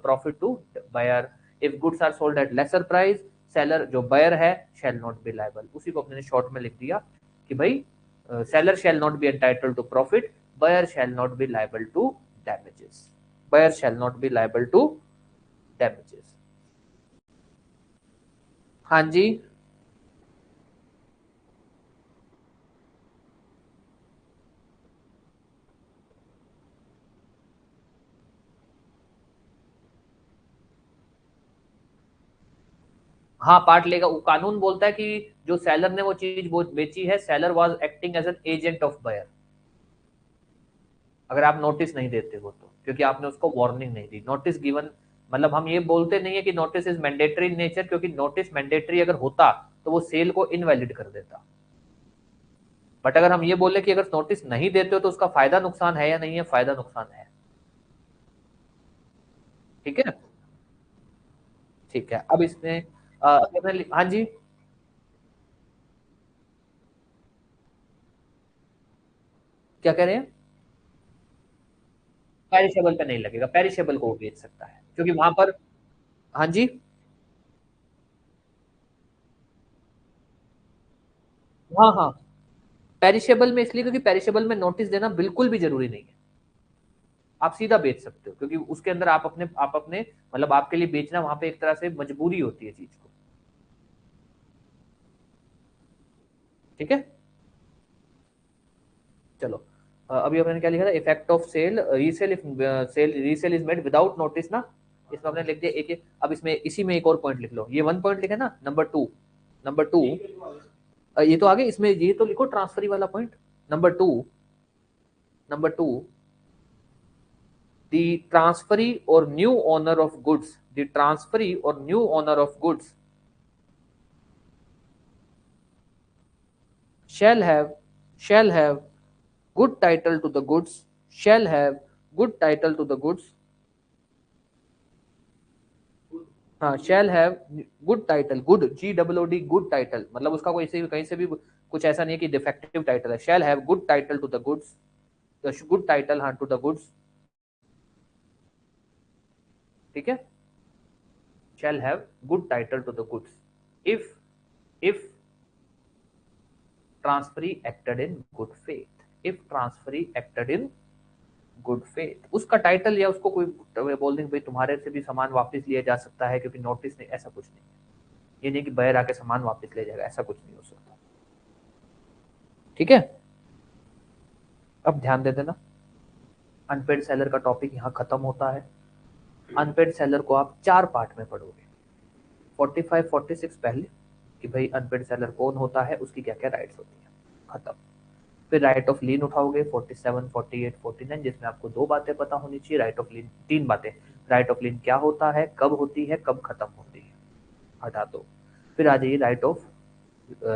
profit to buyer, if goods are sold at lesser price, seller जो buyer है shall not be liable, उसी को अपने शॉर्ट में लिख दिया कि भाई seller shall not be entitled to profit, buyer shall not be liable to damages, buyer shall not be liable to damages। हाँ जी, हाँ पार्ट लेगा, वो कानून बोलता है कि जो सेलर ने वो चीज बेची है, seller was acting as an agent of buyer, अगर आप नोटिस नहीं देते हो तो, क्योंकि आपने उसको वार्निंग नहीं दी, नोटिस गिवन मतलब हम ये बोलते नहीं है कि notice is mandatory in nature, क्योंकि नोटिस मैंडेटरी अगर होता तो वो सेल को इनवैलिड कर देता, बट अगर हम ये बोले कि अगर नोटिस नहीं देते हो तो उसका फायदा नुकसान है या नहीं है, फायदा नुकसान है, ठीक है ठीक है। अब इसमें हाँ जी, क्या कह रहे हैं, पेरिशेबल पे नहीं लगेगा, पेरिशेबल को वो बेच सकता है क्योंकि वहां पर, हाँ जी, हाँ हाँ पेरिशेबल में इसलिए क्योंकि पेरिशेबल में नोटिस देना बिल्कुल भी जरूरी नहीं है, आप सीधा बेच सकते हो क्योंकि उसके अंदर आप अपने मतलब आपके लिए बेचना वहां पे एक तरह से मजबूरी होती है चीज को, ठीक है। चलो अभी अपने क्या लिखा था, effect of sale resale, if sale resale is made without notice ना, इसमें हमने लिख दिया एक, अब इसमें इसी में एक और पॉइंट लिख लो, ये 1 पॉइंट लिखे ना, नंबर टू ये तो आगे, इसमें ये तो लिखो ट्रांसफरी वाला point, number two the transferee or new owner of goods, the transferee or new owner of goods shall have good title to the goods, shall have good title to the goods, हाँ shall have good title, good GOOD good title, मतलब उसका कोई से कहीं से भी कुछ ऐसा नहीं है कि डिफेक्टिव टाइटल है, shall have good title to the goods, good title हाँ टू द गुड्स, ठीक है, shall have good title to the goods if transferee acted in good faith, if transferee acted in good faith, उसका title या उसको कोई बोल देंगे भाई तुम्हारे से भी सामान वापस लिया जा सकता है क्योंकि नोटिस नहीं, ऐसा कुछ नहीं है, ये नहीं कि बाहर आके सामान वापस ले जाएगा, ऐसा कुछ नहीं हो सकता, ठीक है। अब ध्यान दे देना, अनपेड सेलर का टॉपिक यहाँ खत्म होता है। अनपेड सेलर को आप 4 पार्ट में पढ़ोगे, 45 46 पहले कि भाई अनपेड सेलर कौन होता है, उसकी क्या क्या राइट्स होती है, खत्म। फिर राइट ऑफ लीन उठाओगे 47 48 49, जिसमें आपको 2 बातें पता होनी चाहिए, राइट ऑफ लीन 3 बातें, राइट ऑफ लीन क्या होता है, कब होती है, कब खत्म होती है, हटा दो। फिर आ जाइए right of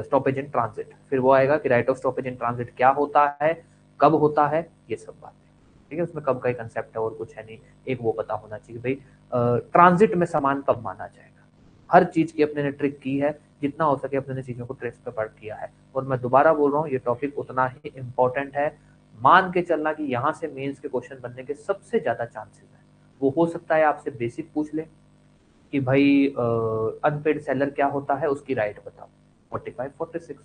stoppage in transit, फिर वो आएगा कि right of stoppage in transit क्या होता है, कब होता है, ये सब बातें, ठीक है। उसमें कब का ही कंसेप्ट है और कुछ है नहीं, एक वो पता होना चाहिए भाई ट्रांजिट में सामान कब माना जाएगा। हर चीज की अपने ने ट्रिक की है, जितना हो सके अपने ने चीजों को ट्रेस पे पढ़ किया है। और मैं दोबारा बोल रहा हूँ, ये टॉपिक उतना ही इंपॉर्टेंट है, मान के चलना कि यहाँ से मेंस के क्वेश्चन बनने के सबसे ज्यादा चांसेस है। वो हो सकता है आपसे बेसिक पूछ ले कि भाई अनपेड सेलर क्या होता है, उसकी राइट बताओ 45 46।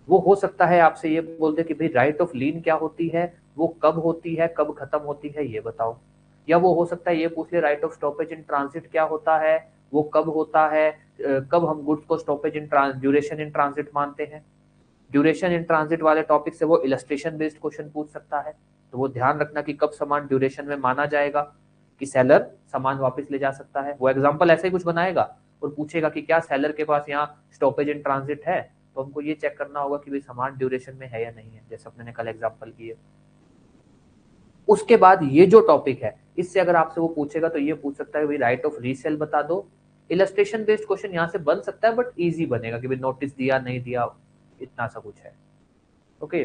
वो हो सकता है आपसे ये बोल दे कि भाई राइट ऑफ लीन क्या होती है, वो कब होती है, कब खत्म होती है, ये बताओ। या वो हो सकता है ये पूछ ले right of stoppage in transit क्या होता है, वो कब होता है, कब हम गुड्स को stoppage in duration in transit मानते हैं। ड्यूरेशन इन ट्रांजिट वाले टॉपिक से वो इलस्ट्रेशन बेस्ड क्वेश्चन पूछ सकता है, तो वो ध्यान रखना कि कब सामान ड्यूरेशन में माना जाएगा कि सेलर सामान वापस ले जा सकता है। वो एग्जांपल ऐसे ही कुछ बनाएगा और पूछेगा कि क्या सेलर के पास यहाँ स्टॉपेज इन ट्रांजिट है, तो हमको ये चेक करना होगा कि भाई सामान ड्यूरेशन में है या नहीं है, जैसे अपने कल एग्जांपल किए। उसके बाद ये जो टॉपिक है, इससे अगर आपसे वो पूछेगा तो ये पूछ सकता है भाई राइट ऑफ रीसेल बता दो। इलस्ट्रेशन बेस्ड क्वेश्चन यहाँ से बन सकता है, बट इजी बनेगा कि भाई नोटिस दिया नहीं दिया, इतना सा कुछ है। ओके,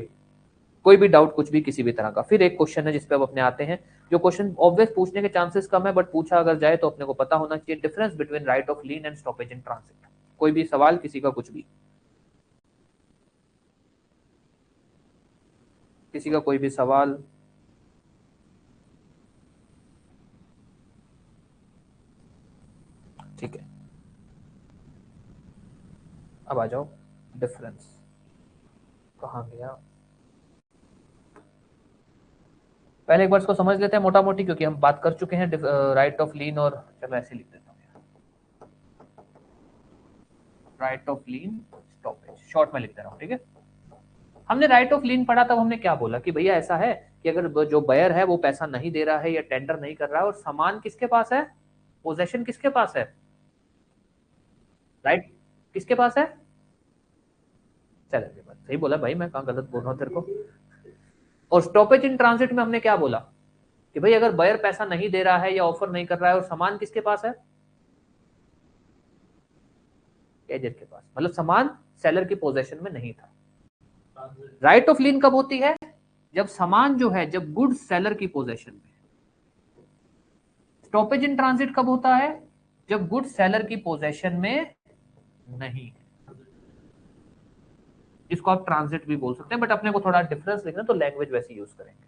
कोई भी डाउट कुछ भी किसी भी तरह का। फिर एक क्वेश्चन है जिसपे अब अपने आते हैं, जो क्वेश्चन ऑब्वियस पूछने के चांसेस कम है, बट पूछा अगर जाए तो अपने को पता होना चाहिए, difference between right of lean and stoppage in transit. कोई भी सवाल किसी का, कुछ भी, किसी का कोई भी सवाल? ठीक है, अब आ जाओ डिफरेंस, कहाँ गया, पहले एक बार इसको समझ लेते हैं मोटा मोटी, क्योंकि हम बात कर चुके हैं राइट ऑफ लीन और, चलो ऐसे लिख देता हूँ, right of lean stoppage short में लिख दे रहा हूँ, ठीक है। हमने राइट ऑफ लीन पढ़ा, तब हमने क्या बोला कि भैया ऐसा है कि अगर जो बायर है वो पैसा नहीं दे रहा है या टेंडर नहीं कर रहा है, और सामान किसके पास है, पोजेशन किसके पास है, राइट किसके पास है, सेलर के पास। सही बोला भाई, मैं कहाँ गलत बोल रहा हूँ तेरे को। और स्टॉपेज इन ट्रांजिट में हमने क्या बोला कि भाई अगर बायर पैसा नहीं दे रहा है या ऑफर नहीं कर रहा है और सामान किसके पास है, एजेंट के पास, मतलब सामान सेलर की पोजेशन में नहीं था। राइट ऑफ लीन कब होती है, जब सामान जो है, जब गुड्स सेलर की पोजेशन में। स्टॉपेज इन ट्रांजिट कब होता है, जब गुड्स सेलर की पोजेशन में नहीं है। इसको आप ट्रांजिट भी बोल सकते हैं, बट अपने को थोड़ा डिफरेंस लिखना तो लैंग्वेज वैसे यूज करेंगे।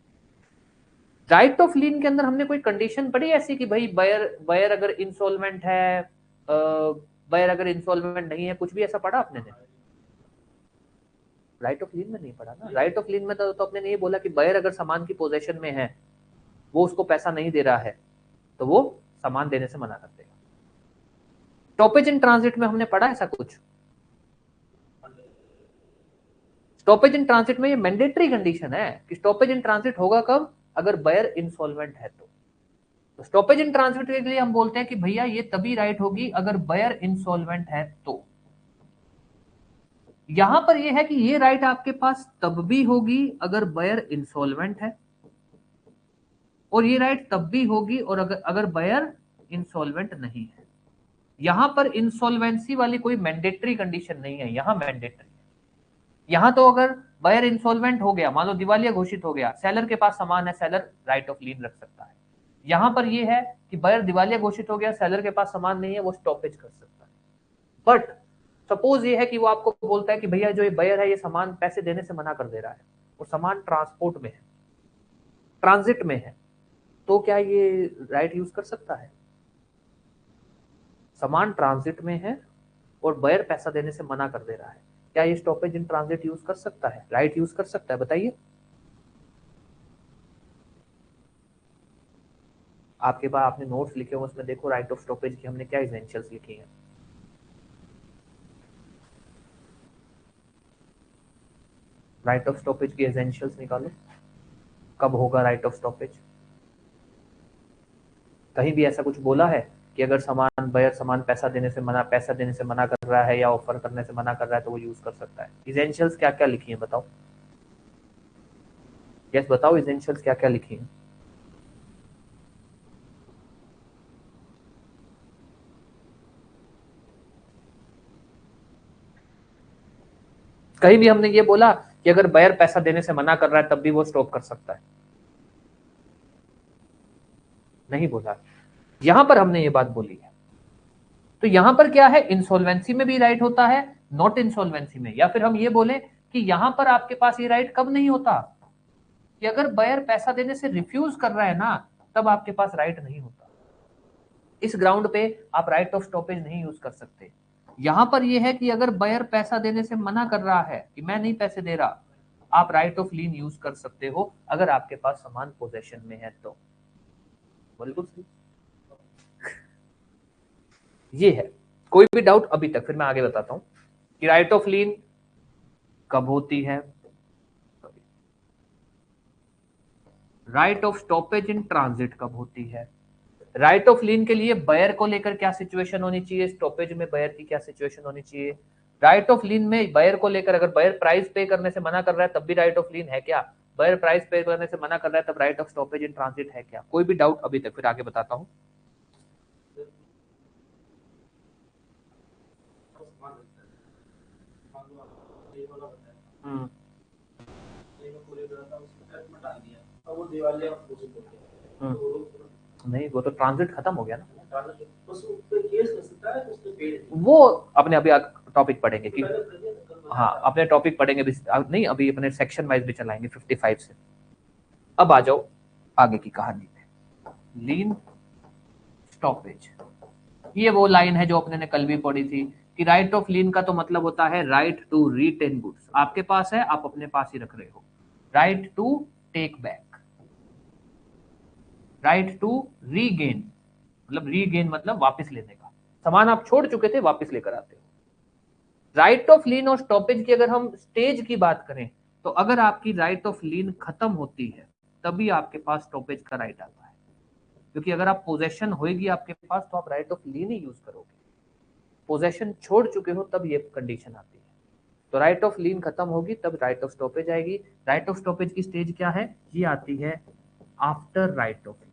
राइट ऑफ लीन के अंदर हमने कोई कंडीशन पढ़ी ऐसी कि भाई बायर बायर अगर इंसॉल्वेंट है, बायर अगर इंसॉल्वेंट नहीं है, कुछ भी ऐसा पढ़ा आपने ने? राइट ऑफ लीन में नहीं पढ़ा ना। राइट ऑफ लीन में तो अपने ने ये बोला कि बायर अगर सामान की पोजेशन में है, वो उसको पैसा नहीं दे रहा है, तो वो सामान देने से मना कर देगा। स्टॉपेज इन ट्रांजिट में हमने पढ़ा ऐसा कुछ? स्टॉपेज इन ट्रांजिट में ये मैंडेटरी कंडीशन है कि स्टॉपेज इन ट्रांजिट होगा कब, अगर बायर इंसॉल्वेंट है तो स्टॉपेज इन ट्रांजिट के लिए हम बोलते हैं कि भैया ये तभी राइट होगी अगर बायर इंसॉल्वेंट है। तो यहां पर ये है कि ये राइट आपके पास तब भी होगी अगर बायर इंसॉल्वेंट है, और ये राइट तब भी होगी और अगर बायर इंसॉल्वेंट नहीं है। यहां पर इंसॉल्वेंसी वाली कोई मैंडेटरी कंडीशन नहीं है, यहां मैंडेटरी। यहां तो अगर बायर इंसॉल्वेंट हो गया, मान लो दिवालिया घोषित हो गया, सेलर के पास सामान है, सेलर राइट ऑफ लीन रख सकता है। यहां पर ये है कि बायर दिवालिया घोषित हो गया, सेलर के पास सामान नहीं है, वो स्टॉपेज कर सकता है। बट सपोज ये है कि वो आपको बोलता है कि भैया जो ये बायर है ये सामान पैसे देने से मना कर दे रहा है और सामान ट्रांसपोर्ट में है, ट्रांजिट में है, तो क्या ये राइट यूज कर सकता है? सामान ट्रांजिट में है और बायर पैसा देने से मना कर दे रहा है, क्या ये स्टॉपेज इन ट्रांजिट यूज कर सकता है, राइट यूज कर सकता है? बताइए। आपके पास आपने नोट्स लिखे हो, उसमें देखो राइट ऑफ स्टॉपेज की हमने क्या एसेंशियल्स लिखी हैं। राइट ऑफ स्टॉपेज की एसेंशियल्स निकालो, कब होगा राइट ऑफ स्टॉपेज? कहीं भी ऐसा कुछ बोला है कि अगर सामान बायर सामान पैसा देने से मना कर रहा है या ऑफर करने से मना कर रहा है तो वो यूज कर सकता है? एसेंशियल्स क्या क्या लिखी है बताओ, यस बताओ, एसेंशियल्स क्या क्या लिखी है? कहीं भी हमने ये बोला कि अगर बायर पैसा देने से मना कर रहा है तब भी वो स्टॉप कर सकता है? नहीं बोला। यहां पर हमने ये बात बोली है। तो यहां पर क्या है, इंसॉल्वेंसी में भी राइट होता है, नॉट इंसॉल्वेंसी में। या फिर हम ये बोले कि यहां पर आपके पास ये राइट कब नहीं होता, कि अगर बायर पैसा देने से रिफ्यूज कर रहा है ना, तब आपके पास राइट नहीं होता। इस ग्राउंड पे आप राइट ऑफ स्टॉपेज नहीं यूज कर सकते। यहां पर यह है कि अगर बायर पैसा देने से मना कर रहा है कि मैं नहीं पैसे दे रहा, आप राइट ऑफ लीन यूज कर सकते हो अगर आपके पास सामान पोजेशन में है तो। बिल्कुल सही। ये है। कोई भी डाउट अभी तक? फिर मैं आगे बताता हूं कि राइट ऑफ लीन कब होती है, right of stoppage in transit कब होती है, राइट ऑफ लीन के लिए बायर को लेकर क्या सिचुएशन होनी चाहिए, स्टॉपेज में बायर की क्या सिचुएशन होनी चाहिए, राइट ऑफ लीन में बायर को लेकर अगर बायर प्राइस पे करने से मना कर रहा है तब भी राइट ऑफ लीन है क्या, बायर प्राइस पे करने से मना कर रहा है तब right of stoppage in transit है क्या? कोई भी डाउट अभी तक? फिर आगे बताता हूं। हम्म नहीं, वो तो ट्रांजिट खत्म हो गया ना, वो अपने अभी टॉपिक पढ़ेंगे कि हाँ अपने टॉपिक पढ़ेंगे भी, नहीं अभी अपने सेक्शन वाइज भी चलाएंगे 55 से। अब आ जाओ आगे की कहानी में, लीन स्टॉपेज। ये वो लाइन है जो अपने ने कल भी पढ़ी थी कि राइट ऑफ लीन का तो मतलब होता है राइट टू रिटेन गुड्स। आपके पास है, आप अपने पास ही रख रहे हो, right to take back, right to regain, मतलब रीगेन मतलब वापस लेने का, सामान आप छोड़ चुके थे वापस लेकर आते हो। राइट ऑफ लीन और स्टॉपेज की अगर हम स्टेज की बात करें तो अगर आपकी राइट ऑफ लीन खत्म होती है तभी आपके पास स्टॉपेज का राइट आता है, क्योंकि अगर आप पोजेशन होगी आपके पास तो आप right of lean he use करोगे, पोजेशन छोड़ चुके हो तब ये कंडीशन आती है। तो राइट ऑफ लीन खत्म होगी तब राइट ऑफ स्टॉपेज आएगी। राइट ऑफ स्टॉपेज की स्टेज क्या है, ये आती है after right of lien.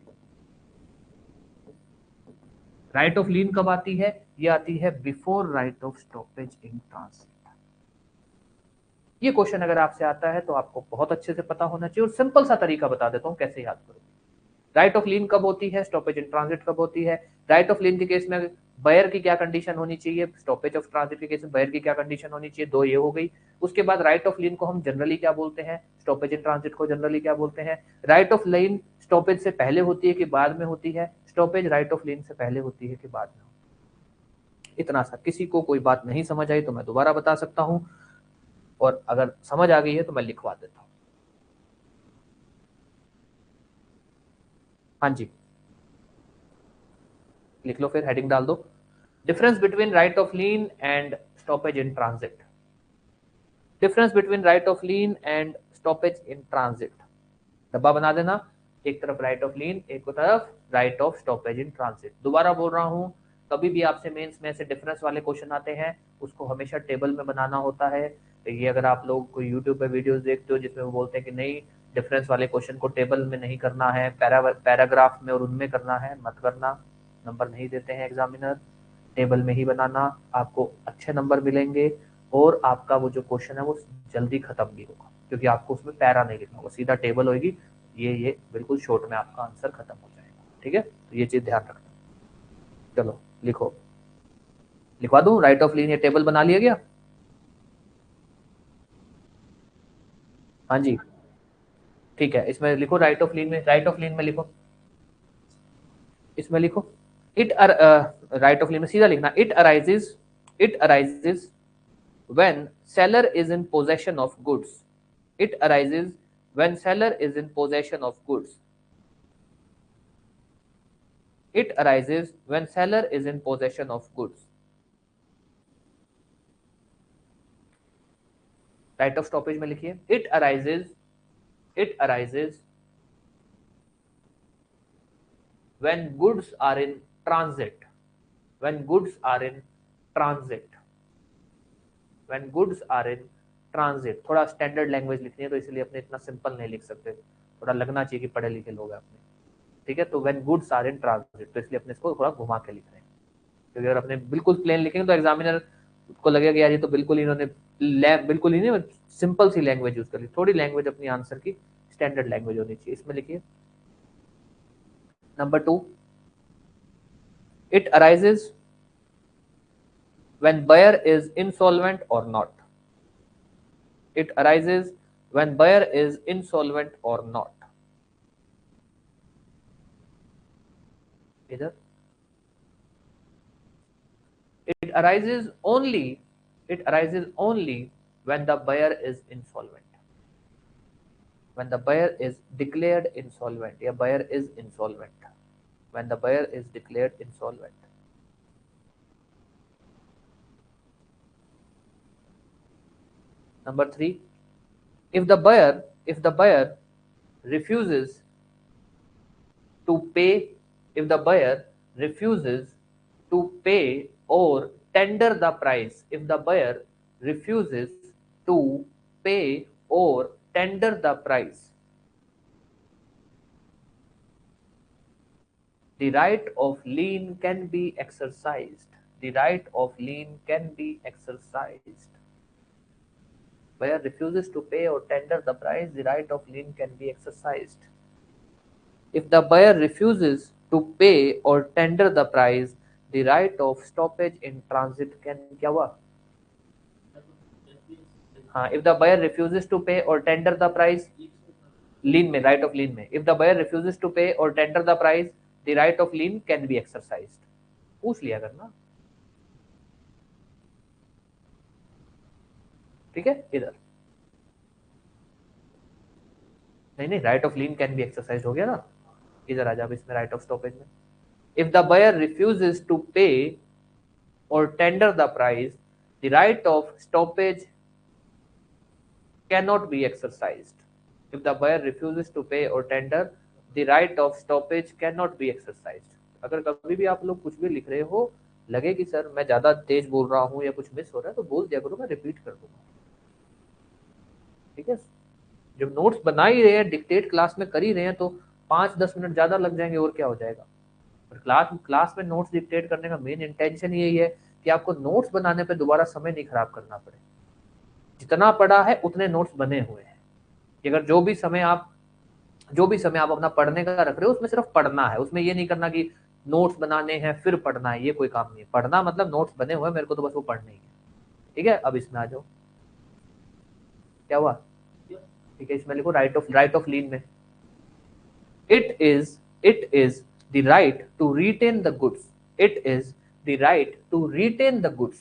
Right of lien कब आती है, ये आती है before right of stoppage in transit. ये क्वेश्चन अगर आपसे आता है तो आपको बहुत अच्छे से पता होना चाहिए, और सिंपल सा तरीका बता देता हूं कैसे याद करोगे। राइट ऑफ लीन कब होती है, स्टॉपेज इन ट्रांजिट कब होती है। राइट ऑफ लीन के केस में बायर की क्या कंडीशन होनी चाहिए, स्टॉपेज ऑफ ट्रांजिट के केस में बायर की क्या कंडीशन होनी चाहिए, दो ये हो गई। उसके बाद राइट ऑफ लीन को हम जनरली क्या बोलते हैं, स्टॉपेज इन ट्रांजिट को जनरली क्या बोलते हैं। राइट ऑफ लीन स्टॉपेज से पहले होती है कि बाद में होती है, स्टॉपेज राइट ऑफ लीन से पहले होती है कि बाद में। इतना सा, किसी को कोई बात नहीं समझ आई तो मैं दोबारा बता सकता हूं, और अगर समझ आ गई है तो मैं लिखवा देता हूं। हाँ जी, लिख लो, फिर हेडिंग डाल दो, difference between right of lean and stoppage in transit. Difference between right of lean and stoppage in transit, डब्बा बना देना, एक तरफ राइट ऑफ लीन, एक तरफ right of stoppage in transit. दोबारा बोल रहा हूं, कभी भी आपसे मेंस में से डिफरेंस वाले क्वेश्चन आते हैं उसको हमेशा टेबल में बनाना होता है। ये अगर आप लोग कोई यूट्यूब पे वीडियोस देखते हो जिसमें वो बोलते हैं कि नहीं डिफरेंस वाले क्वेश्चन को टेबल में नहीं करना है, पैराग्राफ में और उनमें करना है, मत करना, नंबर नहीं देते हैं एग्जामिनर। टेबल में ही बनाना, आपको अच्छे नंबर मिलेंगे और आपका वो जो क्वेश्चन है वो जल्दी खत्म भी होगा, क्योंकि आपको उसमें पैरा नहीं लिखना होगा, सीधा टेबल होगी, ये बिल्कुल शॉर्ट में आपका आंसर खत्म हो जाएगा। ठीक है, तो ये चीज ध्यान रखना। चलो लिखो, लिखवा दूं राइट ऑफ लीन, ये टेबल बना लिया गया। हाँ जी ठीक है, इसमें लिखो राइट ऑफ लीन में, राइट ऑफ लीन में लिखो, इसमें लिखो इट राइट ऑफ लीन में सीधा लिखना, it arises when seller is in possession of goods. It arises when seller is in possession of goods. It arises when seller is in possession of goods. Right of stoppage में लिखिए, it arises when goods are in transit. When goods are in transit. When goods are in transit. थोड़ा standard language लिखनी है तो इसलिए अपने इतना simple नहीं लिख सकते, थोड़ा लगना चाहिए कि पढ़े लिखे लोग हैं अपने। ठीक है, तो when goods are in transit, तो इसलिए अपने इसको थोड़ा घुमा के लिख रहे हैं, क्योंकि अगर अपने बिल्कुल प्लेन लिखेंगे तो एग्जामिनर को लगेगा कि यार ये तो बिल्कुल इन्होंने बिल्कुल ही नहीं सिंपल सी लैंग्वेज यूज कर ली। थोड़ी लैंग्वेज अपनी आंसर की स्टैंडर्ड लैंग्वेज होनी चाहिए। इसमें लिखिए number 2, it arises when buyer is insolvent or not. It arises when buyer is insolvent or not. Either it arises only when the buyer is insolvent. When the buyer is declared insolvent, या buyer is insolvent. When the buyer is declared insolvent. Number 3, if the buyer refuses to pay, if the buyer refuses to pay or tender the price, if the buyer refuses to pay or tender the price, the right of lien can be exercised. The right of lien can be exercised. Buyer refuses to pay or tender the price, the right of lien can be exercised. If the buyer refuses to pay or tender the price, the right of stoppage in transit can क्या हुआ? हाँ, if the buyer refuses to pay or tender the price, lien में, right of lien में, if the buyer refuses to pay or tender the price, the right of lien can be exercised. पूछ लिया करना, ठीक है। इधर नहीं, right of lien can be exercise हो गया ना, इधर आ जाओ इसमें राइट ऑफ स्टॉपेज में। If the buyer refuses to pay or tender the price, the right of stoppage can not be exercised. If the buyer refuses to pay or tender, the right of stoppage can not be exercised. अगर कभी भी आप लोग कुछ भी लिख रहे हो, लगे कि सर मैं ज्यादा तेज बोल रहा हूँ या कुछ मिस हो रहा है, तो बोल दिया करो, मैं रिपीट कर दूंगा, ठीक है। जब नोट्स बना ही रहे हैं, डिक्टेट क्लास में कर ही रहे हैं, तो 5-10 मिनट ज्यादा लग जाएंगे और क्या हो जाएगा। और क्लास में नोट्स डिक्टेट करने का मेन इंटेंशन यही है कि आपको नोट्स बनाने पे दोबारा समय नहीं खराब करना पड़े। जितना पढ़ा है उतने नोट्स बने हुए हैं। अगर जो भी समय आप अपना पढ़ने का रख रहे हो, उसमें सिर्फ पढ़ना है, उसमें ये नहीं करना कि नोट्स बनाने हैं फिर पढ़ना है, ये कोई काम नहीं है। पढ़ना मतलब नोट्स बने हुए, मेरे को तो बस वो पढ़ने ही है, ठीक है। अब इसमें आ जाओ, क्या हुआ, ठीक है। इसमें लिखो राइट ऑफ लीन में, it is the right to retain the goods. It is the right to retain the goods.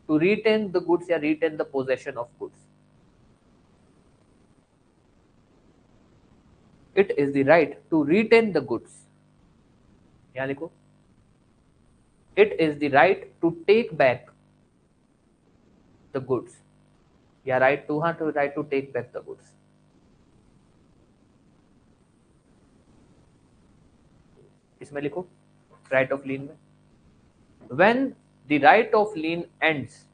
To retain the goods या retain the possession of goods. It is the right to retain the goods. यहाँ लिखो, it is the right to take back the goods या right to take back the goods. इसमें लिखो right of लीन में, when the right of lien ends,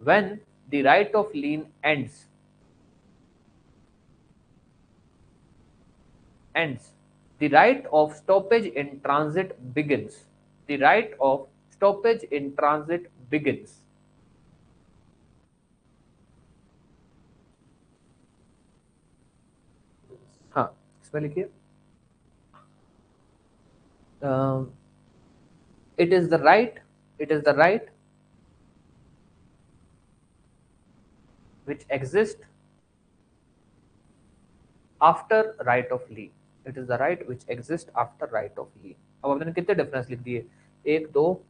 when the right of lien ends, ends. The right of stoppage in transit begins. The right of stoppage in transit begins. हाँ, इसमें लिखिए it is the right which exists after right of leave. It is the right which exists after right of leave. अब आपने कितने difference लिख दिए? एक, दो,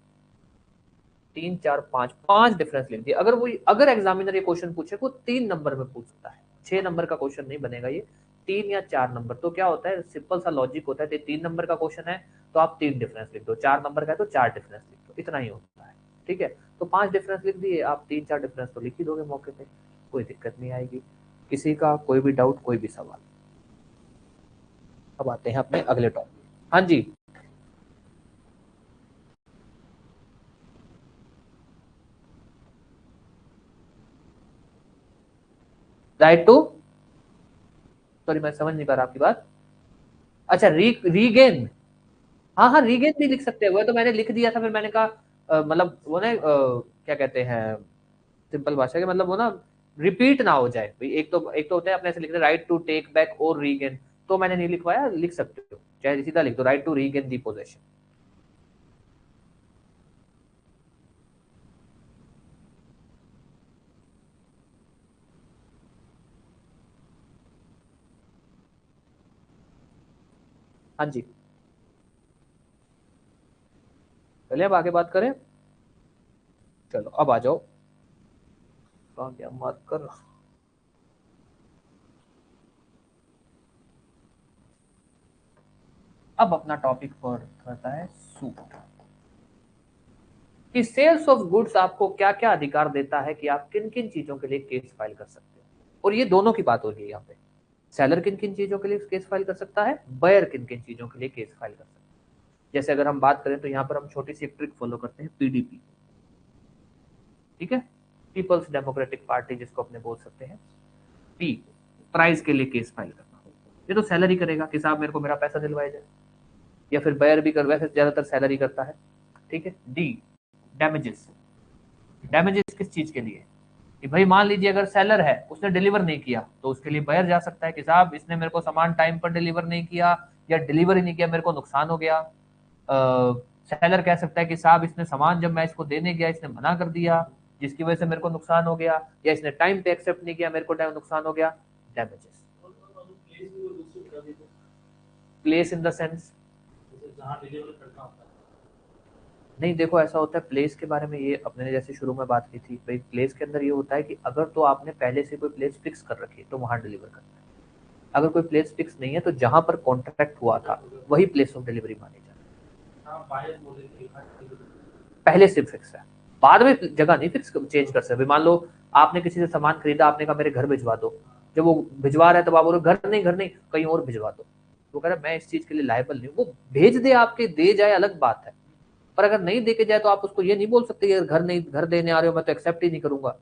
तीन, चार, पांच डिफरेंस लिख दिए। अगर एग्जामिनर ये क्वेश्चन पूछे तो 3 नंबर में पूछ सकता है, 6 नंबर का क्वेश्चन नहीं बनेगा ये, 3 या 4 नंबर। तो क्या होता है, सिंपल सा लॉजिक होता है, 3 नंबर का क्वेश्चन है तो आप 3 डिफरेंस लिख दो, 4 नंबर का है तो 4 डिफरेंस लिख दो, इतना ही होता है। ठीक है, तो 5 डिफरेंस लिख दिए, आप 3-4 डिफरेंस तो लिख ही दोगे मौके पे, कोई दिक्कत नहीं आएगी। किसी का कोई भी डाउट, कोई भी सवाल? अब आते हैं अपने अगले टॉपिक। हाँ जी, राइट टू, सॉरी मैं समझ नहीं पा रहा आपकी बात। अच्छा, रीगेन, हाँ हाँ, रीगेन भी लिख सकते हैं, वो तो मैंने लिख दिया था, फिर मैंने कहा मतलब वो ना क्या कहते हैं सिंपल भाषा के, मतलब वो ना रिपीट ना हो जाए भाई। एक तो होता है अपने ऐसे लिखते हैं राइट टू टेक बैक और रीगेन, तो मैंने नहीं लिखवाया, लिख सकते हो चाहे सीधा लिख दो right to regain the possession. हाँ जी, चलिए अब आगे बात करें। चलो अब आ जाओ, कहाँ गया मार्कर। अब अपना टॉपिक पर करता है सूट, कि सेल्स ऑफ गुड्स आपको क्या क्या अधिकार देता है, कि आप किन किन चीजों के लिए केस फाइल कर सकते हैं। और ये दोनों की बात हो रही है यहाँ पे, सेलर किन किन चीजों के लिए केस फाइल कर सकता है, बायर किन किन चीजों के लिए केस फाइल कर सकता है। जैसे अगर हम बात करें तो यहाँ पर हम छोटी सी एक ट्रिक फॉलो करते हैं, पीडीपी, ठीक है, पीपल्स डेमोक्रेटिक पार्टी जिसको अपने बोल सकते हैं। पी, प्राइस के लिए केस फाइल करना, ये तो सेलर ही करेगा कि साहब मेरे को मेरा पैसा दिलवाया जाए, या फिर बायर भी कर, वैसे ज्यादातर सेलर ही करता है। ठीक है, डी, डैमेजेस, डैमेजेस किस चीज के लिए, कि भाई मान लीजिए अगर सेलर है उसने डिलीवर नहीं किया तो उसके लिए बायर जा सकता है कि साहब इसने मेरे को सामान टाइम पर डिलीवर नहीं किया, या डिलीवर ही नहीं किया, मेरे को नुकसान हो गया। सेलर कह सकता है कि साहब इसने सामान जब मैं इसको देने गया इसने मना कर दिया, जिसकी वजह से मेरे को नुकसान हो गया, या इसने टाइम पे एक्सेप्ट नहीं किया, मेरे को नुकसान हो गया। Damages, place in the sense, नहीं देखो ऐसा होता है प्लेस के बारे में, ये अपने ने जैसे शुरू में बात की थी भाई, प्लेस के अंदर ये होता है कि अगर तो आपने पहले से कोई प्लेस फिक्स कर रखी है तो वहां डिलीवर करना है। अगर कोई प्लेस फिक्स नहीं है तो जहां पर कॉन्ट्रैक्ट हुआ था वही प्लेस ऑफ डिलीवरी मानी जाती है। पहले से फिक्स है, बाद में जगह नहीं फिक्स चेंज कर सकते। मान लो आपने किसी से सामान खरीदा, आपने कहा मेरे घर भिजवा दो, जब वो भिजवा रहा है तब आप बोलो घर नहीं कहीं और भिजवा दो, वो कह रहा है मैं इस चीज के लिए लायबल नहीं हूँ। वो भेज दे आपके, दे जाए अलग बात है, पर अगर नहीं देके जाए तो आप उसको ये नहीं बोल सकते कि घर नहीं, घर देने आ रहे हो मैं तो एक्सेप्ट ही नहीं करूंगा।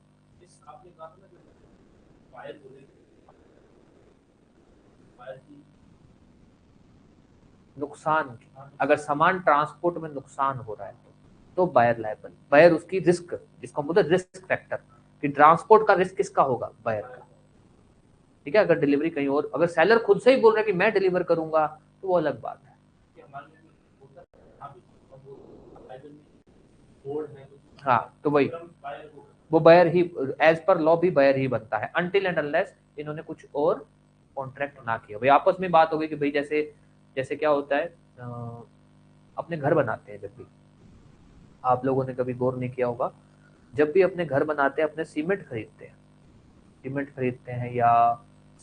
नुकसान, अगर सामान ट्रांसपोर्ट में नुकसान हो रहा है तो बायर लायबल, बायर उसकी रिस्क, जिसको बोलते हैं रिस्क फैक्टर, कि ट्रांसपोर्ट का रिस्क किसका होगा, बायर का। ठीक है, अगर डिलीवरी कहीं और, अगर सेलर खुद से ही बोल रहा है कि मैं डिलीवर करूंगा तो वो अलग बात है। हाँ तो वही, वो बायर ही, एज पर लॉ भी बायर ही बनता है, अनटिल एंड अनलेस इन्होंने कुछ और कॉन्ट्रैक्ट ना किया। भाई आपस में बात हो गई कि भाई जैसे जैसे क्या होता है, अपने घर बनाते हैं जब भी, आप लोगों ने कभी गौर नहीं किया होगा, जब भी अपने घर बनाते हैं अपने सीमेंट खरीदते हैं, सीमेंट खरीदते हैं या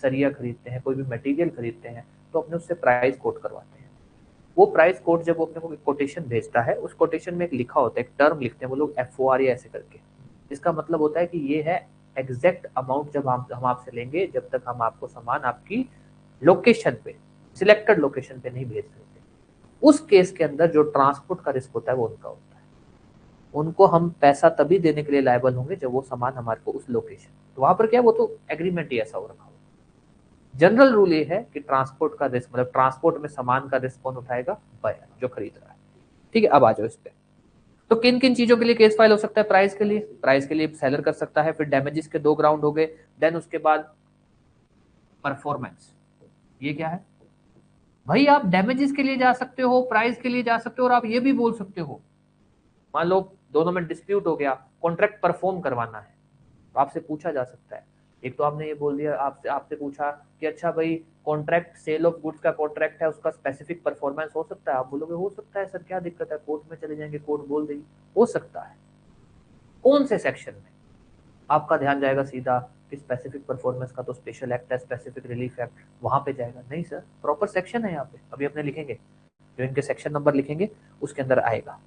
सरिया खरीदते हैं, कोई भी मटेरियल खरीदते हैं, तो अपने उससे प्राइस कोट करवाते हैं। वो प्राइस कोट जब वो अपने को कोटेशन भेजता है, उस कोटेशन में एक लिखा होता है, एक टर्म लिखते हैं वो लोग FOR या ऐसे करके, जिसका मतलब होता है कि ये है एग्जैक्ट अमाउंट जब हम आपसे लेंगे जब तक हम आपको सामान आपकी लोकेशन पे, सिलेक्टेड लोकेशन पे नहीं भेज सकते। उस केस के अंदर जो ट्रांसपोर्ट का रिस्क होता है वो उनका होता है, उनको हम पैसा तभी देने के लिए लायबल होंगे जब वो सामान हमारे को उस लोकेशन, तो वहां पर क्या है, वो तो एग्रीमेंट ही ऐसा हो रखा हो। जनरल रूल ये है कि ट्रांसपोर्ट का रिस्क, मतलब ट्रांसपोर्ट में सामान का रिस्क कौन उठाएगा? बायर, जो खरीद रहा है। ठीक है, अब आ जाओ इस पे। तो किन किन चीजों के लिए केस फाइल हो सकता है? प्राइस के लिए, प्राइस के लिए सेलर कर सकता है। फिर डैमेजेस के दो ग्राउंड हो गए। देन उसके बाद परफॉर्मेंस। ये क्या है भाई? आप डैमेजेस के लिए जा सकते हो, प्राइस के लिए जा सकते हो, और आप ये भी बोल सकते हो, मान लो दोनों में डिस्प्यूट हो गया, कॉन्ट्रैक्ट परफॉर्म करवाना है, तो आपसे पूछा जा सकता है। एक तो आपने ये बोल दिया, आपसे आपसे पूछा कि अच्छा भाई कॉन्ट्रैक्ट सेल ऑफ गुड्स का कॉन्ट्रैक्ट है, उसका स्पेसिफिक परफॉर्मेंस हो सकता है? आप बोलोगे हो सकता है सर, क्या दिक्कत है, कोर्ट में चले जाएंगे, कोर्ट बोल देगी। हो सकता है। कौन से सेक्शन में? आपका ध्यान जाएगा सीधा कि स्पेसिफिक परफॉर्मेंस का तो स्पेशल एक्ट है, स्पेसिफिक रिलीफ एक्ट, वहां पे जाएगा। नहीं सर, प्रॉपर सेक्शन है यहाँ पे, अभी अपने लिखेंगे, जो इनके सेक्शन नंबर लिखेंगे उसके अंदर आएगा।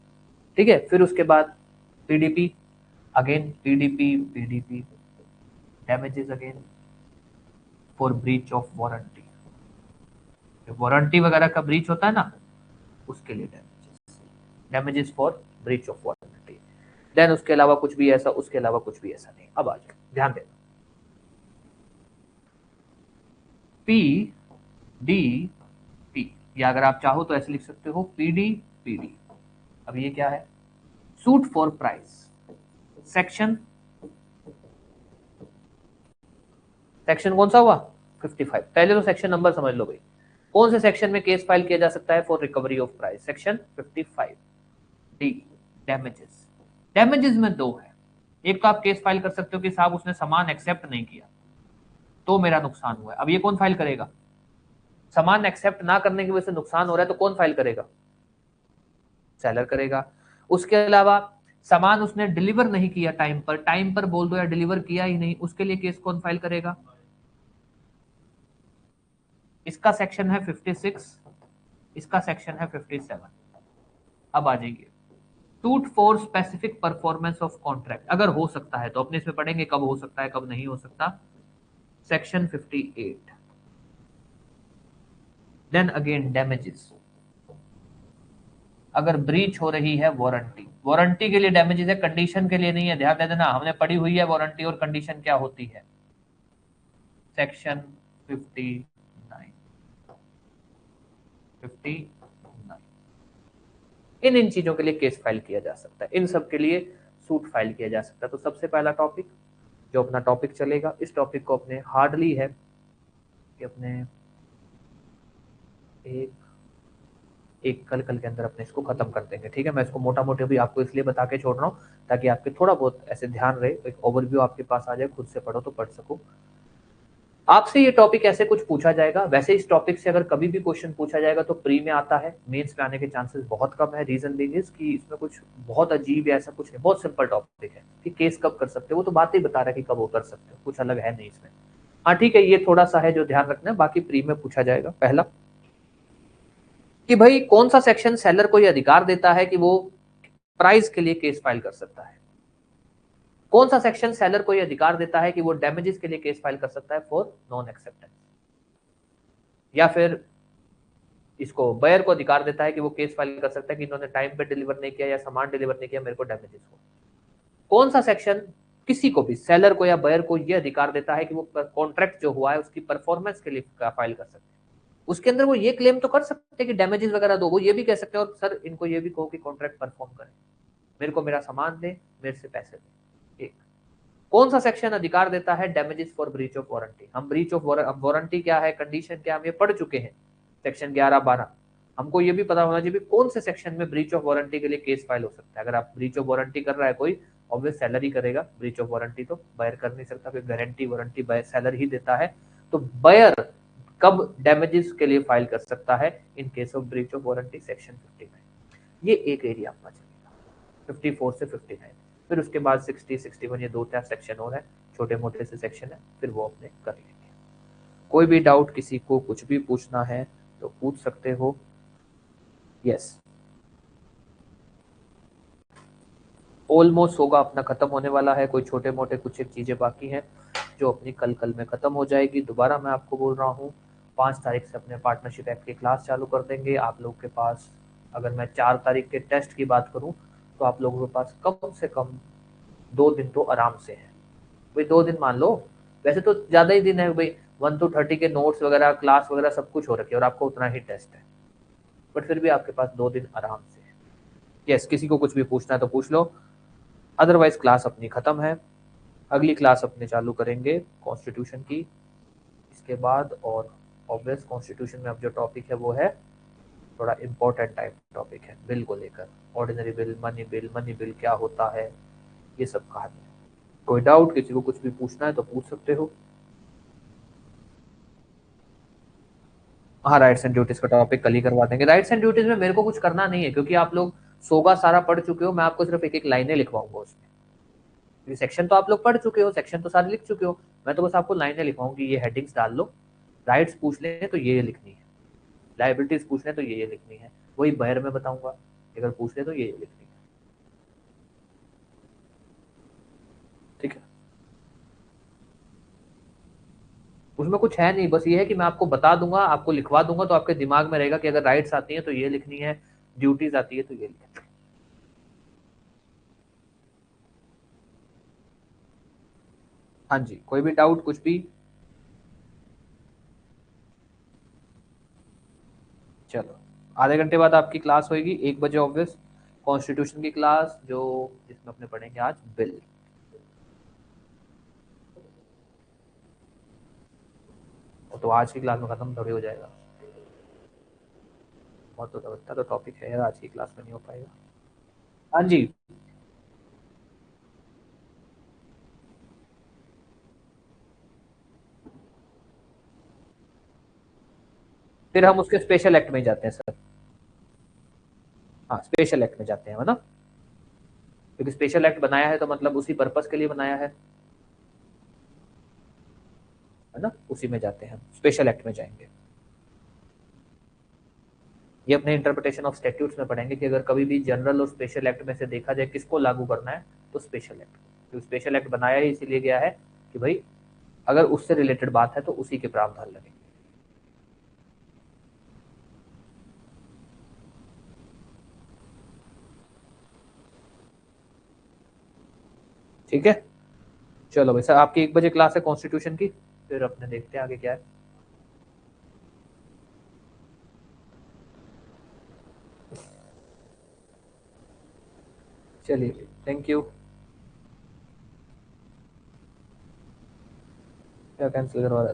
ठीक है, फिर उसके बाद PDP, again PDP, PDP damages again for breach of warranty, warranty वगैरह का ब्रीच होता है ना, उसके लिए damages, damages for breach of warranty. Then उसके अलावा कुछ भी ऐसा, उसके अलावा कुछ भी ऐसा नहीं। अब आ जाओ, ध्यान देना, पी डी पी, या अगर आप चाहो तो ऐसे लिख सकते हो पीडी पीडी। अब ये क्या है? Suit for price, section, section कौन सा हुआ? 55। पहले तो सेक्शन नंबर समझ लो भाई, कौन से सेक्शन में केस फाइल किया जा सकता है for recovery of price? Section 55। D, damages. Damages में दो है, एक तो आप केस फाइल कर सकते हो कि साहब उसने सामान एक्सेप्ट नहीं किया तो मेरा नुकसान हुआ है। अब ये कौन फाइल करेगा? सामान एक्सेप्ट ना करने की वजह से नुकसान हो रहा है, तो कौन फाइल करेगा? सेलर करेगा। उसके अलावा सामान उसने डिलीवर नहीं किया टाइम पर, टाइम पर बोल दो या डिलीवर किया ही नहीं, उसके लिए केस कौन फाइल करेगा? इसका सेक्शन है 56, इसका सेक्शन है 57। अब आ जाइए, suit for specific performance of contract, अगर हो सकता है तो अपने इसमें पढ़ेंगे कब हो सकता है कब नहीं हो सकता, सेक्शन 58। देन अगेन डैमेजेस, अगर ब्रीच हो रही है वारंटी, वारंटी के लिए डैमेजेस है, कंडीशन के लिए नहीं है, ध्यान दे देना, हमने पढ़ी हुई है वारंटी और कंडीशन क्या होती है, सेक्शन 59। 59 इन चीजों के लिए केस फाइल किया जा सकता है, इन सब के लिए सूट फाइल किया जा सकता है। तो सबसे पहला टॉपिक जो अपना टॉपिक चलेगा, इस टॉपिक को अपने हार्डली है कि अपने एक कल के अंदर अपने इसको खत्म कर देंगे। ठीक है, मैं इसको मोटा मोटे भी आपको इसलिए बता के छोड़ रहा हूँ ताकि आपके थोड़ा बहुत ऐसे ध्यान रहे, एक ओवरव्यू आपके पास आ जाए, खुद से पढ़ो तो पढ़ सको। आपसे ये टॉपिक ऐसे कुछ पूछा जाएगा, वैसे इस टॉपिक से अगर कभी भी क्वेश्चन पूछा जाएगा तो प्री में आता है, मेंस में आने के चांसेस बहुत कम है। रीजन बीइंग इज कि इसमें कुछ बहुत अजीब या ऐसा कुछ नहीं, बहुत सिंपल टॉपिक है कि केस कब कर सकते हो, वो तो बात ही बता रहा है कि कब वो कर सकते हो, कुछ अलग है नहीं इसमें। हाँ ठीक है, ये थोड़ा सा है जो ध्यान रखना है, बाकी प्री में पूछा जाएगा। पहला कि भाई कौन सा सेक्शन सेलर को यह अधिकार देता है कि वो प्राइस के लिए केस फाइल कर सकता है, कौन सा सेक्शन सेलर को यह अधिकार देता है कि वो डैमेजेस के लिए केस फाइल कर सकता है फॉर नॉन एक्सेप्टेंस, या फिर इसको बायर को अधिकार देता है कि वो केस फाइल कर सकता है कि इन्होंने टाइम पे डिलीवर नहीं किया या सामान डिलीवर नहीं किया, मेरे को डैमेजेस हो। कौन सा सेक्शन किसी को भी, सेलर को या बायर को, यह अधिकार देता है कि वो कॉन्ट्रैक्ट जो हुआ है उसकी परफॉर्मेंस के लिए फाइल कर सकते हैं। उसके अंदर वो ये क्लेम तो कर सकते हैं कि डैमेजेस वगैरह दो, वो ये भी कह सकते हैं और सर इनको ये भी कहो कि कॉन्ट्रैक्ट परफॉर्म करें, मेरे को मेरा सामान दे, मेरे से पैसे दे। एक कौन सा सेक्शन अधिकार देता है damages for breach of warranty? हम ब्रीच ऑफ वारंटी क्या है, कंडीशन क्या, हम ये पढ़ चुके हैं, सेक्शन 11-12। हमको ये भी पता होना चाहिए कौन से सेक्शन में ब्रीच ऑफ वारंटी के लिए केस फाइल हो सकता है। अगर आप ब्रीच ऑफ वारंटी कर रहा है कोई, ऑब्वियस सेलर ही करेगा, ब्रीच ऑफ वारंटी तो बायर कर नहीं सकता, फिर गारंटी वारंटी बायर सेलर ही देता है। तो बायर कब डैमेजेस के लिए फाइल कर सकता है? In case of breach of warranty, section 59। ये एक एरिया आपका चलेगा 54 से 59। फिर उसके बाद 60, 61, ये 2-4 सेक्शन और है, छोटे मोटे से सेक्शन है, फिर वो अपने कर लेंगे। कोई भी डाउट किसी को कुछ भी पूछना है तो पूछ सकते हो। यस, ऑलमोस्ट होगा, अपना खत्म होने वाला है, कोई छोटे मोटे कुछ एक चीजें बाकी हैं जो अपनी कल में खत्म हो जाएगी। दोबारा मैं आपको बोल रहा हूँ 5 तारीख से अपने पार्टनरशिप एक्ट की क्लास चालू कर देंगे। आप लोग के पास, अगर मैं 4 तारीख के टेस्ट की बात करूँ तो आप लोगों के पास कम से कम 2 दिन तो आराम से है भाई, 2 दिन मान लो, वैसे तो ज्यादा ही दिन है भाई, 1 to 30 के नोट्स वगैरह क्लास वगैरह सब कुछ हो रखे और आपको उतना ही टेस्ट है, बट फिर भी आपके पास 2 दिन आराम से है। यस, किसी को कुछ भी पूछना है तो पूछ लो, अदरवाइज क्लास अपनी खत्म है। अगली क्लास अपने चालू करेंगे कॉन्स्टिट्यूशन की इसके बाद, और ऑब्वियस कॉन्स्टिट्यूशन में अब जो टॉपिक है वो है थोड़ा इम्पोर्टेंट टाइप टॉपिक है, बिल को लेकर, ऑर्डिनरी बिल, मनी बिल क्या होता है, ये सब कहानी है। कोई डाउट, किसी को कुछ भी पूछना है तो पूछ सकते हो। हाँ, राइट्स एंड ड्यूटीज का टॉपिक कल ही करवा देंगे। राइट्स एंड ड्यूटीज में मेरे को कुछ करना नहीं है, क्योंकि आप लोग सोगा सारा पढ़ चुके हो, मैं आपको सिर्फ एक एक लाइनें लिखवाऊंगा उसमें, क्योंकि सेक्शन तो आप लोग पढ़ चुके हो, सेक्शन तो सारे लिख चुके हो, मैं तो बस आपको लाइनें लिखवाऊंगी, ये हेडिंग्स डाल लो, राइट्स पूछ लें तो ये लिखनी है, लाइबिलिटीज पूछ लें तो ये लिखनी है, वही बाहर में बताऊंगा, अगर पूछ ले तो ये लिखनी है। ठीक है, उसमें कुछ है नहीं, बस ये है कि मैं आपको बता दूंगा, आपको लिखवा दूंगा, तो आपके दिमाग में रहेगा कि अगर राइट्स आती है तो ये लिखनी है, ड्यूटीज आती है तो ये लिखनी है। हाँ जी, कोई भी डाउट कुछ भी। चलो, आधे घंटे बाद आपकी क्लास होगी 1 बजे ऑब्वियस, कॉन्स्टिट्यूशन की क्लास, जो जिसमें अपने पढ़ेंगे आज बिल। तो आज की क्लास में खत्म थोड़ी हो जाएगा, बहुत तो लगता तो टॉपिक है यार, आज की क्लास में नहीं हो पाएगा। हाँ जी, फिर हम उसके स्पेशल एक्ट में जाते हैं सर। हाँ, स्पेशल एक्ट में जाते हैं, है ना, क्योंकि स्पेशल एक्ट बनाया है तो मतलब उसी पर्पस के लिए बनाया है ना, उसी में जाते हैं, हम स्पेशल एक्ट में जाएंगे। ये अपने इंटरप्रिटेशन ऑफ स्टैट्यूट्स में पढ़ेंगे कि अगर कभी भी जनरल और स्पेशल एक्ट में से देखा जाए किसको लागू करना है, तो स्पेशल एक्ट, क्योंकि स्पेशल एक्ट बनाया ही इसीलिए गया है कि भाई अगर उससे रिलेटेड बात है तो उसी के प्रावधान लगेंगे। ठीक है, चलो भाई सर, आपकी 1 बजे क्लास है कॉन्स्टिट्यूशन की, फिर अपने देखते हैं आगे क्या है। चलिए, थैंक यू। क्या कैंसिल करवा रहा है?